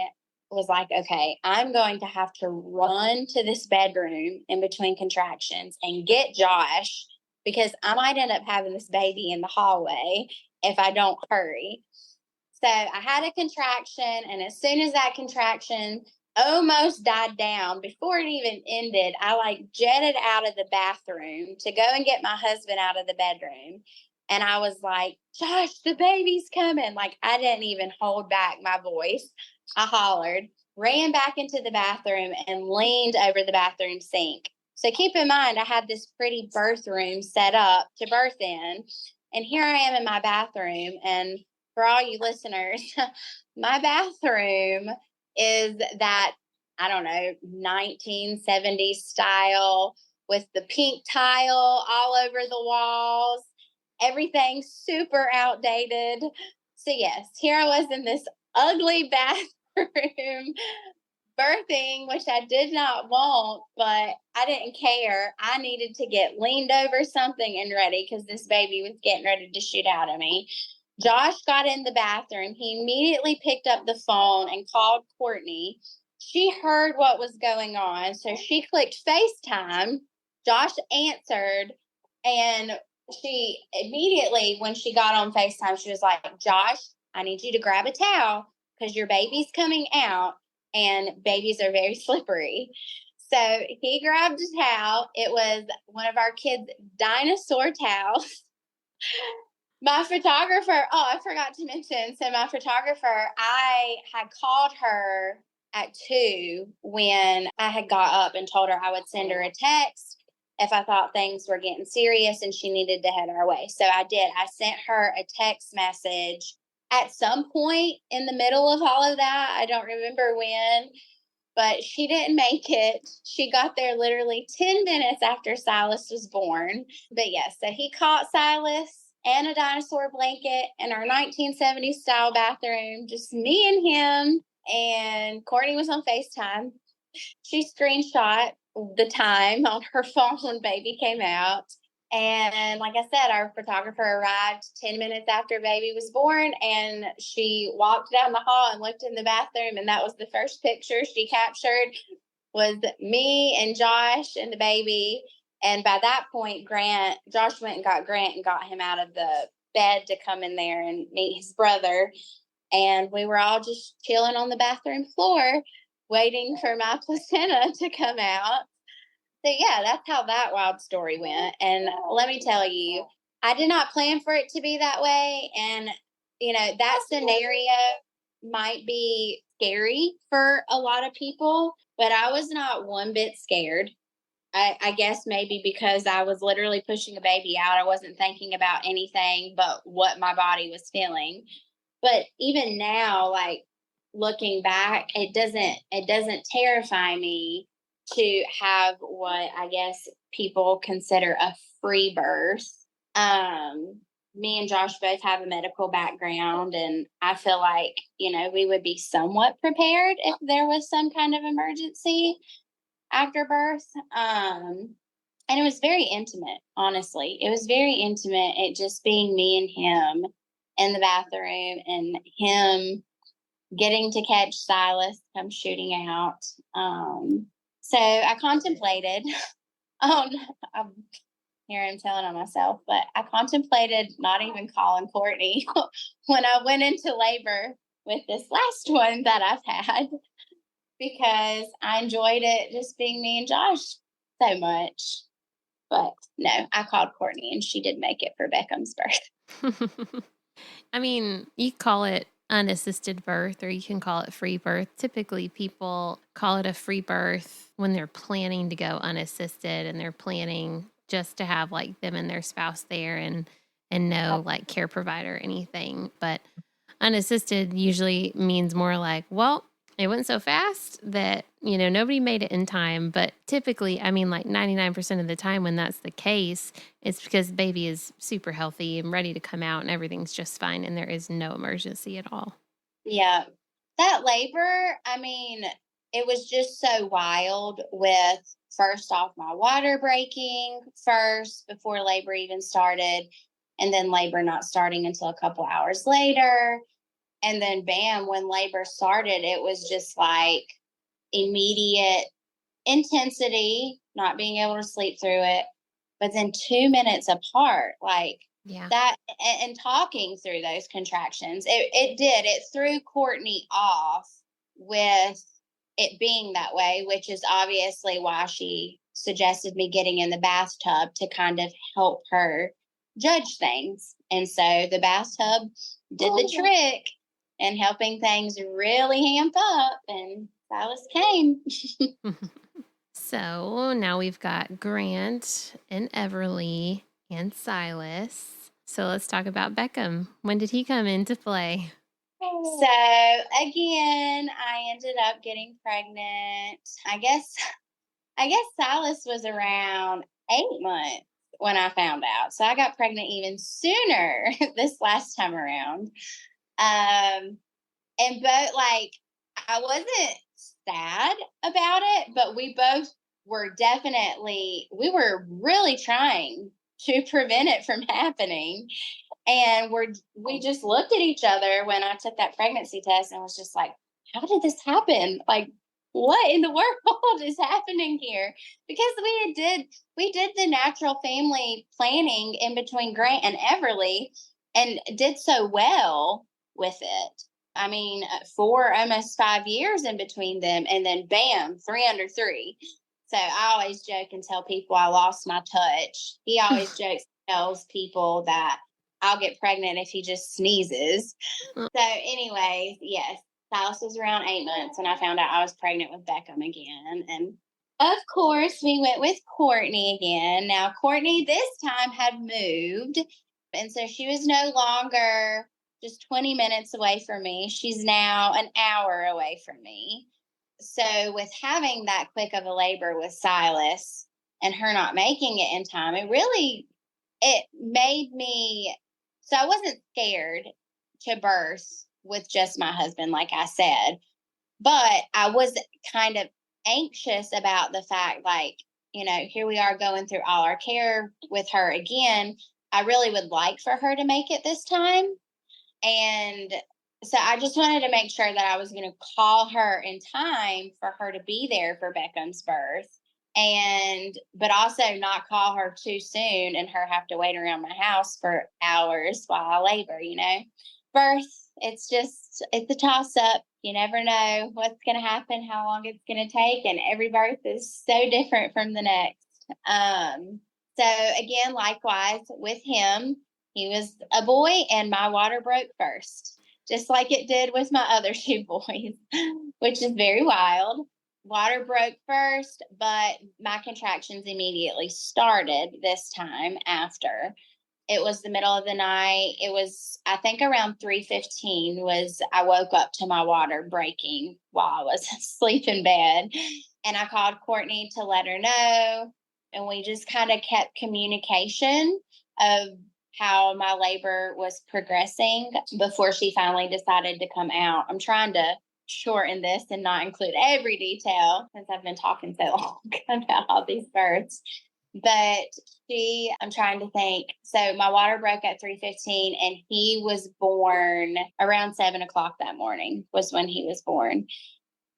was like, okay, I'm going to have to run to this bedroom in between contractions and get Josh, because I might end up having this baby in the hallway if I don't hurry. So I had a contraction, and as soon as that contraction almost died down, before it even ended, I like jetted out of the bathroom to go and get my husband out of the bedroom. And I was like, Josh, the baby's coming. Like, I didn't even hold back my voice. I hollered, ran back into the bathroom, and leaned over the bathroom sink. So keep in mind, I had this pretty birth room set up to birth in. And here I am in my bathroom. And for all you listeners, my bathroom is that, I don't know, 1970s style with the pink tile all over the walls. Everything super outdated. So yes, here I was in this ugly bathroom birthing, which I did not want, but I didn't care. I needed to get leaned over something and ready because this baby was getting ready to shoot out of me. Josh got in the bathroom. He immediately picked up the phone and called Courtney. She heard what was going on, so she clicked FaceTime. Josh answered, and she immediately, when she got on FaceTime, she was like, Josh, I need you to grab a towel because your baby's coming out, and babies are very slippery. So he grabbed a towel. It was one of our kids' dinosaur towels. My photographer, oh, I forgot to mention. So my photographer, I had called her at 2 when I had got up and told her I would send her a text if I thought things were getting serious and she needed to head our way. So I did. I sent her a text message at some point in the middle of all of that. I don't remember when, but she didn't make it. She got there literally 10 minutes after Silas was born. But yes, so he caught Silas and a dinosaur blanket in our 1970s style bathroom, just me and him. And Courtney was on FaceTime. She screenshot the time on her phone when baby came out. And like I said, our photographer arrived 10 minutes after baby was born, and she walked down the hall and looked in the bathroom, and that was the first picture she captured was me and Josh and the baby. And by that point, Josh went and got Grant and got him out of the bed to come in there and meet his brother. And we were all just chilling on the bathroom floor, waiting for my placenta to come out. So yeah, that's how that wild story went. And let me tell you, I did not plan for it to be that way. And that scenario might be scary for a lot of people, but I was not one bit scared. I guess maybe because I was literally pushing a baby out. I wasn't thinking about anything but what my body was feeling. But even now, like looking back, it doesn't terrify me to have what I guess people consider a free birth. Me and Josh both have a medical background, and I feel like, we would be somewhat prepared if there was some kind of emergency after birth. And it was very intimate, honestly. It was very intimate. It just being me and him in the bathroom and him getting to catch Silas come shooting out. So I contemplated on, here I'm telling on myself, but I contemplated not even calling Courtney when I went into labor with this last one that I've had, because I enjoyed it just being me and Josh so much. But no, I called Courtney and she did make it for Beckham's birth. I mean, you call it unassisted birth or you can call it free birth. Typically, people call it a free birth when they're planning to go unassisted and they're planning just to have like them and their spouse there and no like care provider or anything. But unassisted usually means more like, well, it went so fast that, nobody made it in time. But typically, I mean, like 99% of the time when that's the case, it's because baby is super healthy and ready to come out and everything's just fine and there is no emergency at all. Yeah. That labor, I mean, it was just so wild with first off my water breaking first before labor even started, and then labor not starting until a couple hours later. And then bam, when labor started, it was just like immediate intensity, not being able to sleep through it, but then 2 minutes apart, like that, and talking through those contractions. It threw Courtney off with it being that way, which is obviously why she suggested me getting in the bathtub to kind of help her judge things. And so the bathtub did the trick and helping things really amp up, and Silas came. So now we've got Grant and Everly and Silas. So let's talk about Beckham. When did he come into play? So again, I ended up getting pregnant. I guess Silas was around 8 months when I found out. So I got pregnant even sooner this last time around. But like, I wasn't sad about it, but we both were we were really trying to prevent it from happening. And we just looked at each other when I took that pregnancy test and was just like, how did this happen? Like, what in the world is happening here? Because we did the natural family planning in between Grant and Everly and did so well with it. I mean, 4, almost 5 years in between them, and then bam, 3 under 3. So I always joke and tell people I lost my touch. He always jokes, tells people that I'll get pregnant if he just sneezes. So anyways, yes, Silas was around 8 months when I found out I was pregnant with Beckham again. And of course, we went with Courtney again. Now, Courtney this time had moved, and so she was no longer just 20 minutes away from me. She's now an hour away from me. So with having that quick of a labor with Silas and her not making it in time, it made me, so I wasn't scared to birth with just my husband, like I said, but I was kind of anxious about the fact, like, here we are going through all our care with her again. I really would like for her to make it this time. And so I just wanted to make sure that I was going to call her in time for her to be there for Beckham's birth. But also not call her too soon and her have to wait around my house for hours while I labor, Birth, it's a toss up. You never know what's going to happen, how long it's going to take. And every birth is so different from the next. So again, likewise with him, he was a boy and my water broke first, just like it did with my other two boys, which is very wild. Water broke first, but my contractions immediately started this time after. It was the middle of the night. It was, I think, around 3:15 I woke up to my water breaking while I was asleep in bed. And I called Courtney to let her know. And we just kind of kept communication of how my labor was progressing before she finally decided to come out. I'm trying to shorten this and not include every detail since I've been talking so long about all these births. But I'm trying to think. So my water broke at 3:15 and he was born around 7:00 that morning was when he was born.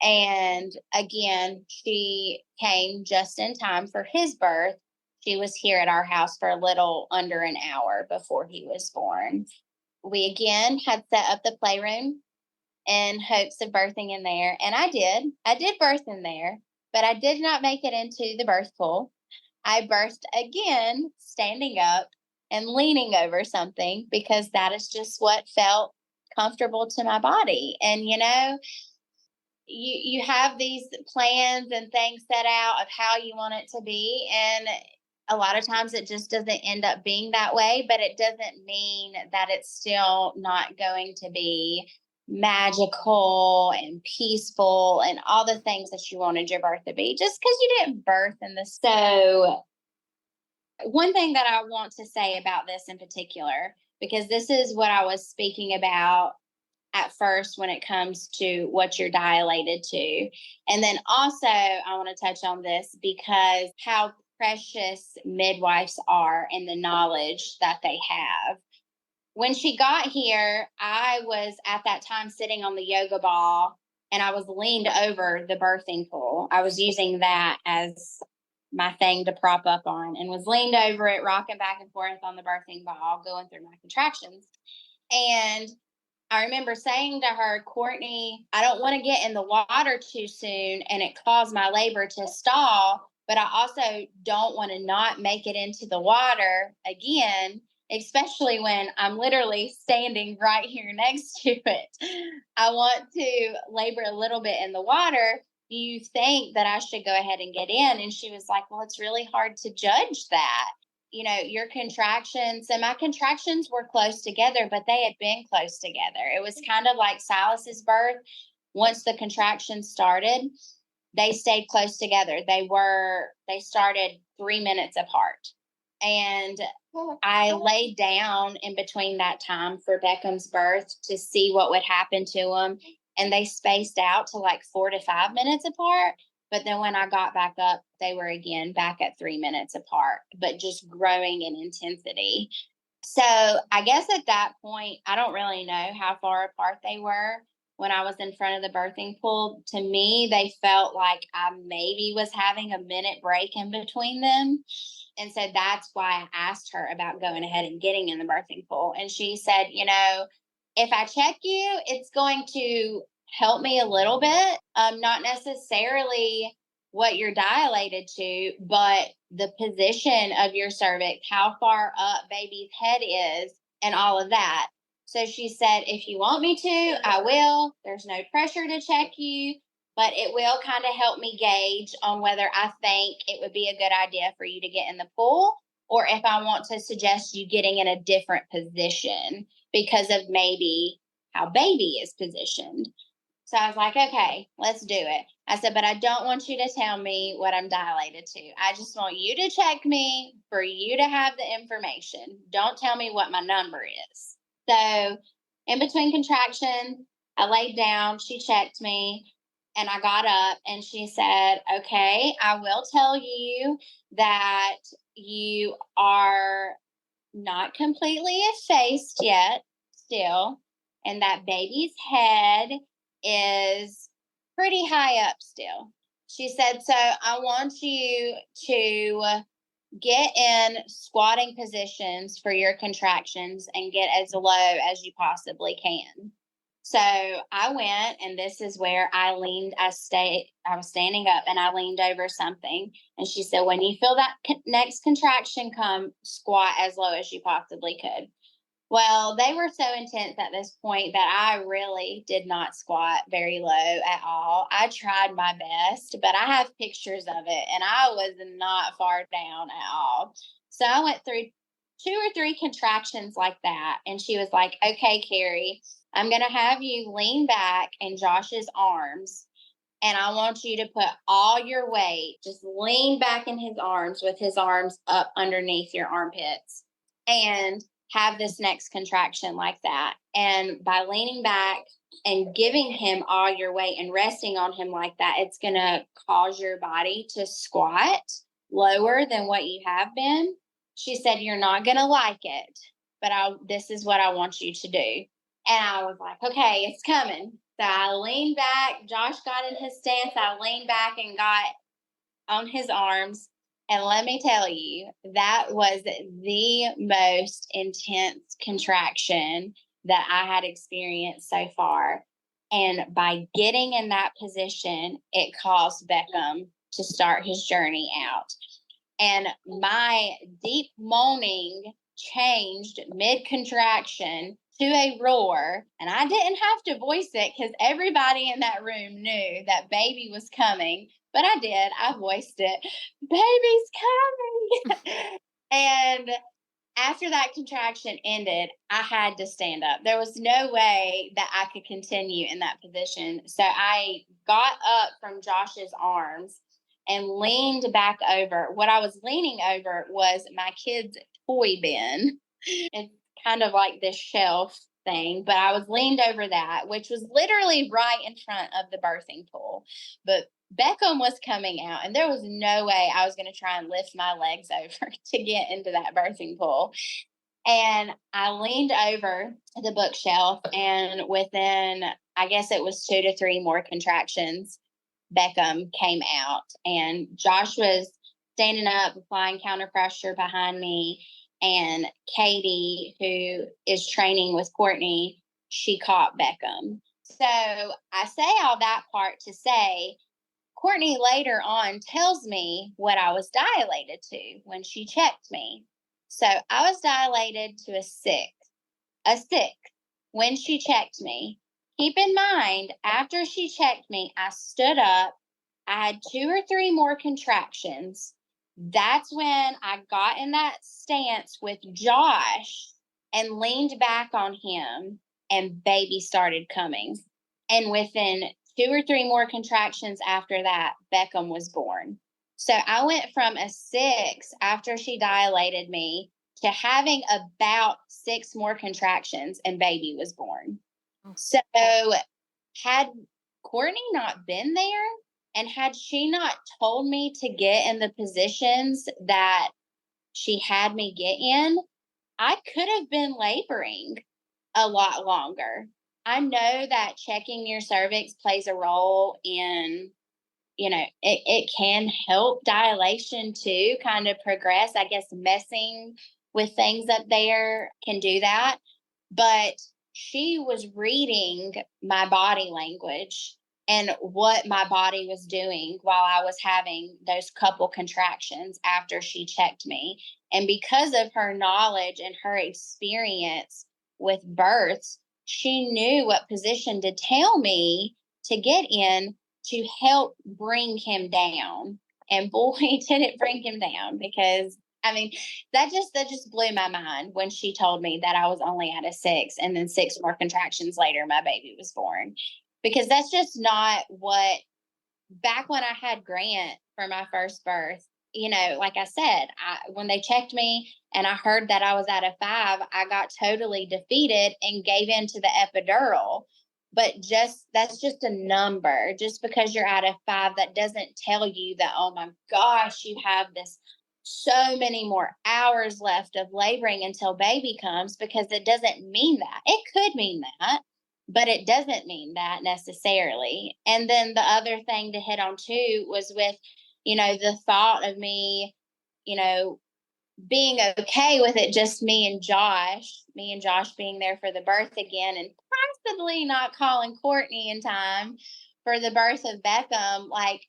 And again, she came just in time for his birth. She was here at our house for a little under an hour before he was born. We again had set up the playroom in hopes of birthing in there. And I did birth in there, but I did not make it into the birth pool. I birthed again, standing up and leaning over something because that is just what felt comfortable to my body. And, you have these plans and things set out of how you want it to be. And a lot of times it just doesn't end up being that way, but it doesn't mean that it's still not going to be magical and peaceful and all the things that you wanted your birth to be just because you didn't birth in the. So one thing that I want to say about this in particular, because this is what I was speaking about at first when it comes to what you're dilated to. And then also I want to touch on this because how precious midwives are and the knowledge that they have. When she got here, I was at that time sitting on the yoga ball and I was leaned over the birthing pool. I was using that as my thing to prop up on and was leaned over it, rocking back and forth on the birthing ball, going through my contractions. And I remember saying to her, Courtney, I don't want to get in the water too soon and it caused my labor to stall, but I also don't want to not make it into the water again, especially when I'm literally standing right here next to it. I want to labor a little bit in the water. Do you think that I should go ahead and get in? And she was like, well, it's really hard to judge that. Your contractions. So my contractions were close together, but they had been close together. It was kind of like Silas's birth. Once the contractions started, they stayed close together. They started 3 minutes apart. And I laid down in between that time for Beckham's birth to see what would happen to him. And they spaced out to like 4 to 5 minutes apart. But then when I got back up, they were again back at 3 minutes apart, but just growing in intensity. So I guess at that point, I don't really know how far apart they were when I was in front of the birthing pool. To me, they felt like I maybe was having a minute break in between them. And so that's why I asked her about going ahead and getting in the birthing pool. And she said, if I check you, it's going to help me a little bit. Not necessarily what you're dilated to, but the position of your cervix, how far up baby's head is, and all of that. So she said, if you want me to, I will. There's no pressure to check you, but it will kind of help me gauge on whether I think it would be a good idea for you to get in the pool or if I want to suggest you getting in a different position because of maybe how baby is positioned. So I was like, okay, let's do it. I said, but I don't want you to tell me what I'm dilated to. I just want you to check me for you to have the information. Don't tell me what my number is. So in between contractions, I laid down. She checked me. And I got up and she said, okay, I will tell you that you are not completely effaced yet, still, and that baby's head is pretty high up still. She said, so I want you to get in squatting positions for your contractions and get as low as you possibly can. So I went, and this is where I leaned. I was standing up, and I leaned over something. And she said, "When you feel that next contraction come, squat as low as you possibly could." Well, they were so intense at this point that I really did not squat very low at all. I tried my best, but I have pictures of it, and I was not far down at all. So I went through 2 or 3 contractions like that. And she was like, okay, Carrie, I'm going to have you lean back in Josh's arms. And I want you to put all your weight, just lean back in his arms with his arms up underneath your armpits. And have this next contraction like that. And by leaning back and giving him all your weight and resting on him like that, it's going to cause your body to squat lower than what you have been. She said, you're not going to like it, but this is what I want you to do. And I was like, okay, it's coming. So I leaned back. Josh got in his stance. I leaned back and got on his arms. And let me tell you, that was the most intense contraction that I had experienced so far. And by getting in that position, it caused Beckham to start his journey out. And my deep moaning changed mid contraction to a roar. And I didn't have to voice it because everybody in that room knew that baby was coming. But I did. I voiced it. Baby's coming. And after that contraction ended, I had to stand up. There was no way that I could continue in that position. So I got up from Josh's arms and leaned back over. What I was leaning over was my kid's toy bin. It's kind of like this shelf thing, but I was leaned over that, which was literally right in front of the birthing pool. But Beckham was coming out, and there was no way I was going to try and lift my legs over to get into that birthing pool. And I leaned over the bookshelf, and within, I guess it was 2 to 3 more contractions, Beckham came out, and Josh was standing up, applying counter pressure behind me. And Katie, who is training with Courtney, she caught Beckham. So I say all that part to say, Courtney later on tells me what I was dilated to when she checked me. So I was dilated to a 6 when she checked me. Keep in mind, after she checked me, I stood up. I had 2 or 3 more contractions. That's when I got in that stance with Josh and leaned back on him, and baby started coming. And within 2 or 3 more contractions after that, Beckham was born. So I went from a 6 after she dilated me to having about 6 more contractions, and baby was born. So had Courtney not been there, and had she not told me to get in the positions that she had me get in, I could have been laboring a lot longer. I know that checking your cervix plays a role in, it can help dilation too, kind of progress. I guess messing with things up there can do that. But she was reading my body language and what my body was doing while I was having those couple contractions after she checked me. And because of her knowledge and her experience with births, she knew what position to tell me to get in to help bring him down. And boy, did it bring him down, because that just blew my mind when she told me that I was only at a 6, and then 6 more contractions later, my baby was born. Because that's just not what, back when I had Grant for my first birth, like I said, when they checked me and I heard that I was at a 5, I got totally defeated and gave in to the epidural. But that's just a number. Just because you're at a 5, that doesn't tell you that, oh my gosh, you have this so many more hours left of laboring until baby comes, because it doesn't mean that. It could mean that, but it doesn't mean that necessarily. And then the other thing to hit on too was with, the thought of me, you know, being okay with it, just me and Josh being there for the birth again, and possibly not calling Courtney in time for the birth of Beckham. Like,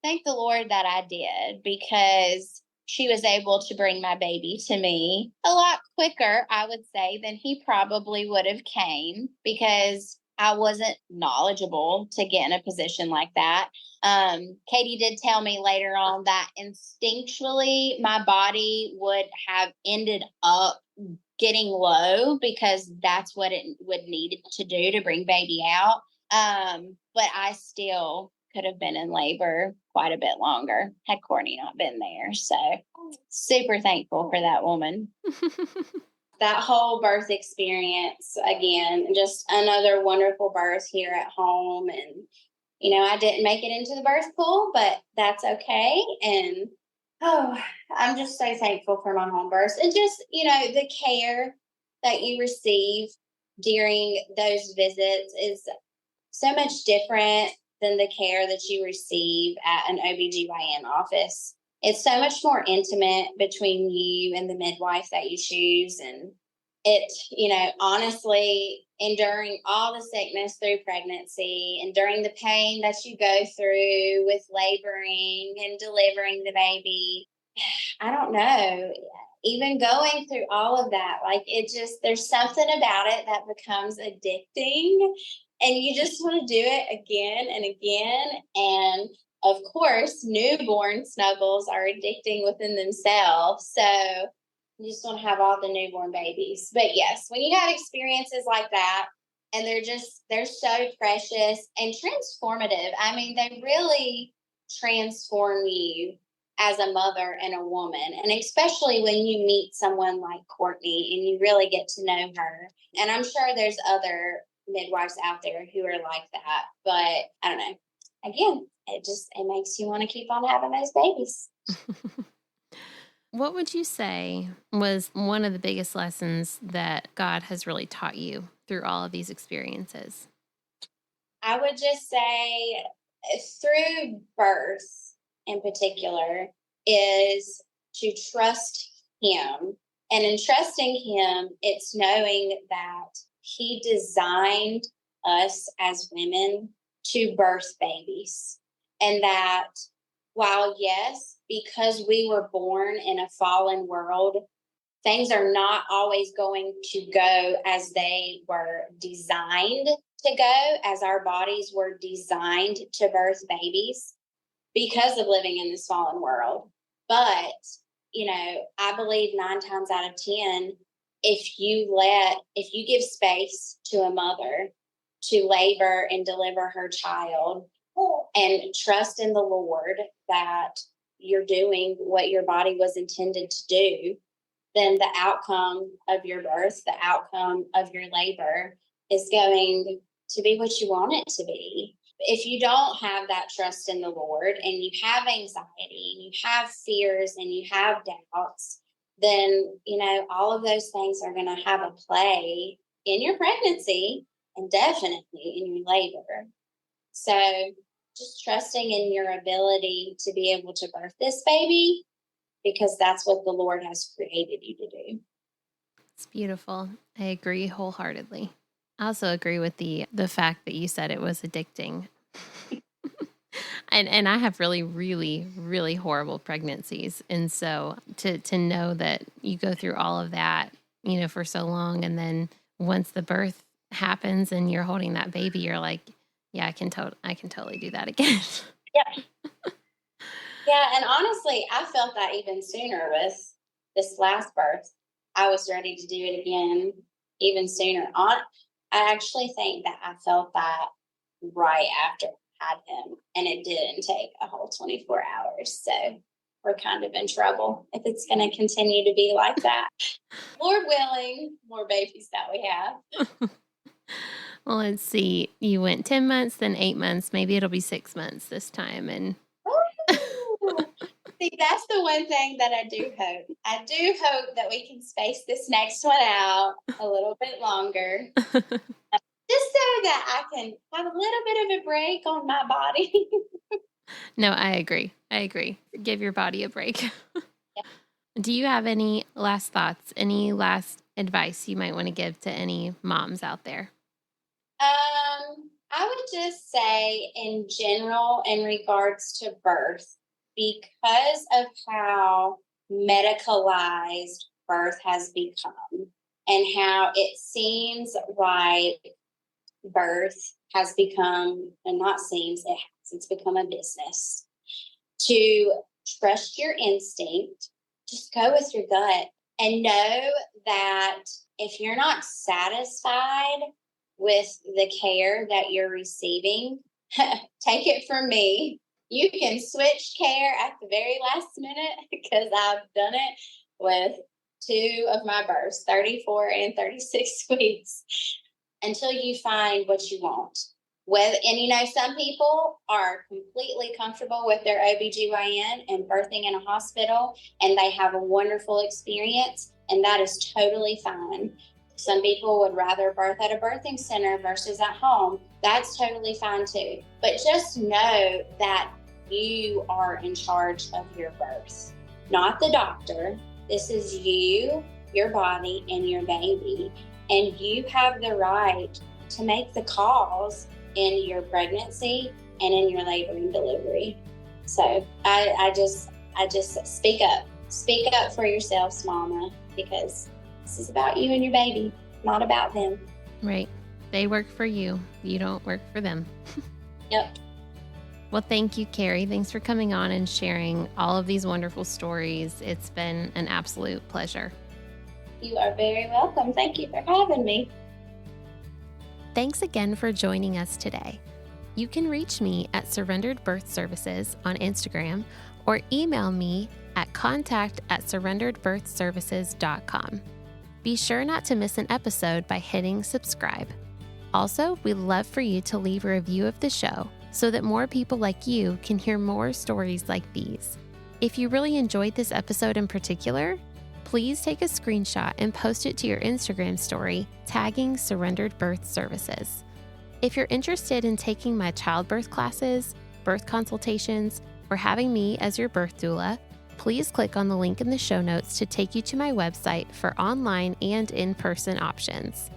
thank the Lord that I did, because she was able to bring my baby to me a lot quicker, I would say, than he probably would have came, because I wasn't knowledgeable to get in a position like that. Katie did tell me later on that instinctually my body would have ended up getting low, because that's what it would need to do to bring baby out. But I still could have been in labor quite a bit longer had Courtney not been there. So super thankful for that woman. That whole birth experience, again, just another wonderful birth here at home. And, I didn't make it into the birth pool, but that's okay. And, I'm just so thankful for my home births, and just, the care that you receive during those visits is so much different than the care that you receive at an OBGYN office. It's so much more intimate between you and the midwife that you choose. And it, honestly, enduring all the sickness through pregnancy, enduring the pain that you go through with laboring and delivering the baby, I don't know, even going through all of that, like, there's something about it that becomes addicting, and you just want to do it again and again. And of course, newborn snuggles are addicting within themselves. So you just want to have all the newborn babies. But yes, when you have experiences like that, and they're so precious and transformative. I mean, they really transform you as a mother and a woman. And especially when you meet someone like Courtney and you really get to know her. And I'm sure there's other midwives out there who are like that. But I don't know. Again, it makes you want to keep on having those babies. What would you say was one of the biggest lessons that God has really taught you through all of these experiences? I would just say, through birth in particular, is to trust Him. And in trusting Him, it's knowing that He designed us as women to birth babies. And that while, yes, because we were born in a fallen world, things are not always going to go as they were designed to go, as our bodies were designed to birth babies, because of living in this fallen world. But, I believe 9 times out of 10, if you give space to a mother to labor and deliver her child, and trust in the Lord that you're doing what your body was intended to do, then the outcome of your birth, the outcome of your labor, is going to be what you want it to be. If you don't have that trust in the Lord, and you have anxiety, and you have fears, and you have doubts, then, all of those things are going to have a play in your pregnancy, and definitely in your labor. So just trusting in your ability to be able to birth this baby, because that's what the Lord has created you to do. It's beautiful. I agree wholeheartedly. I also agree with the fact that you said it was addicting. And I have really, really, really horrible pregnancies. And so to know that you go through all of that, for so long, and then once the birth happens and you're holding that baby, you're like, yeah, I can totally do that again. Yeah. Yeah, and honestly, I felt that even sooner with this last birth. I was ready to do it again even sooner. I actually think that I felt that right after I had him, and it didn't take a whole 24 hours. So we're kind of in trouble if it's going to continue to be like that. Lord willing, more babies that we have. Well, let's see. You went 10 months, then 8 months. Maybe it'll be 6 months this time. And Ooh. See, that's the one thing that I do hope. I do hope that we can space this next one out a little bit longer, just so that I can have a little bit of a break on my body. No, I agree. Give your body a break. Yeah. Do you have any last thoughts, any last advice you might want to give to any moms out there? I would just say in general, in regards to birth, because of how medicalized birth has become and how it seems like birth has become, and not seems, it's become a business, to trust your instinct, just go with your gut and know that if you're not satisfied with the care that you're receiving, take it from me. You can switch care at the very last minute because I've done it with 2 of my births, 34 and 36 weeks, until you find what you want. And some people are completely comfortable with their OBGYN and birthing in a hospital, and they have a wonderful experience, and that is totally fine. Some people would rather birth at a birthing center versus at home. That's totally fine too. But just know that you are in charge of your birth, not the doctor. This is you, your body, and your baby. And you have the right to make the calls in your pregnancy and in your labor and delivery. So I just speak up for yourselves, mama, because this is about you and your baby, not about them. Right. They work for you. You don't work for them. Yep. Well, thank you, Carrie. Thanks for coming on and sharing all of these wonderful stories. It's been an absolute pleasure. You are very welcome. Thank you for having me. Thanks again for joining us today. You can reach me at Surrendered Birth Services on Instagram or email me at contact@surrenderedbirthservices.com. Be sure not to miss an episode by hitting subscribe. Also, we'd love for you to leave a review of the show so that more people like you can hear more stories like these. If you really enjoyed this episode in particular, please take a screenshot and post it to your Instagram story, tagging Surrendered Birth Services. If you're interested in taking my childbirth classes, birth consultations, or having me as your birth doula, please click on the link in the show notes to take you to my website for online and in-person options.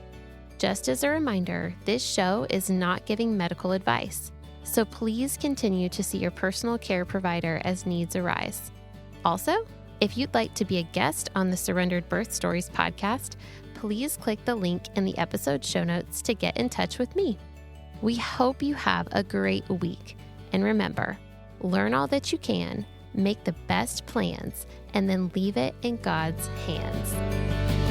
Just as a reminder, this show is not giving medical advice, so please continue to see your personal care provider as needs arise. Also, if you'd like to be a guest on the Surrendered Birth Stories podcast, please click the link in the episode show notes to get in touch with me. We hope you have a great week. And remember, learn all that you can, make the best plans, and then leave it in God's hands.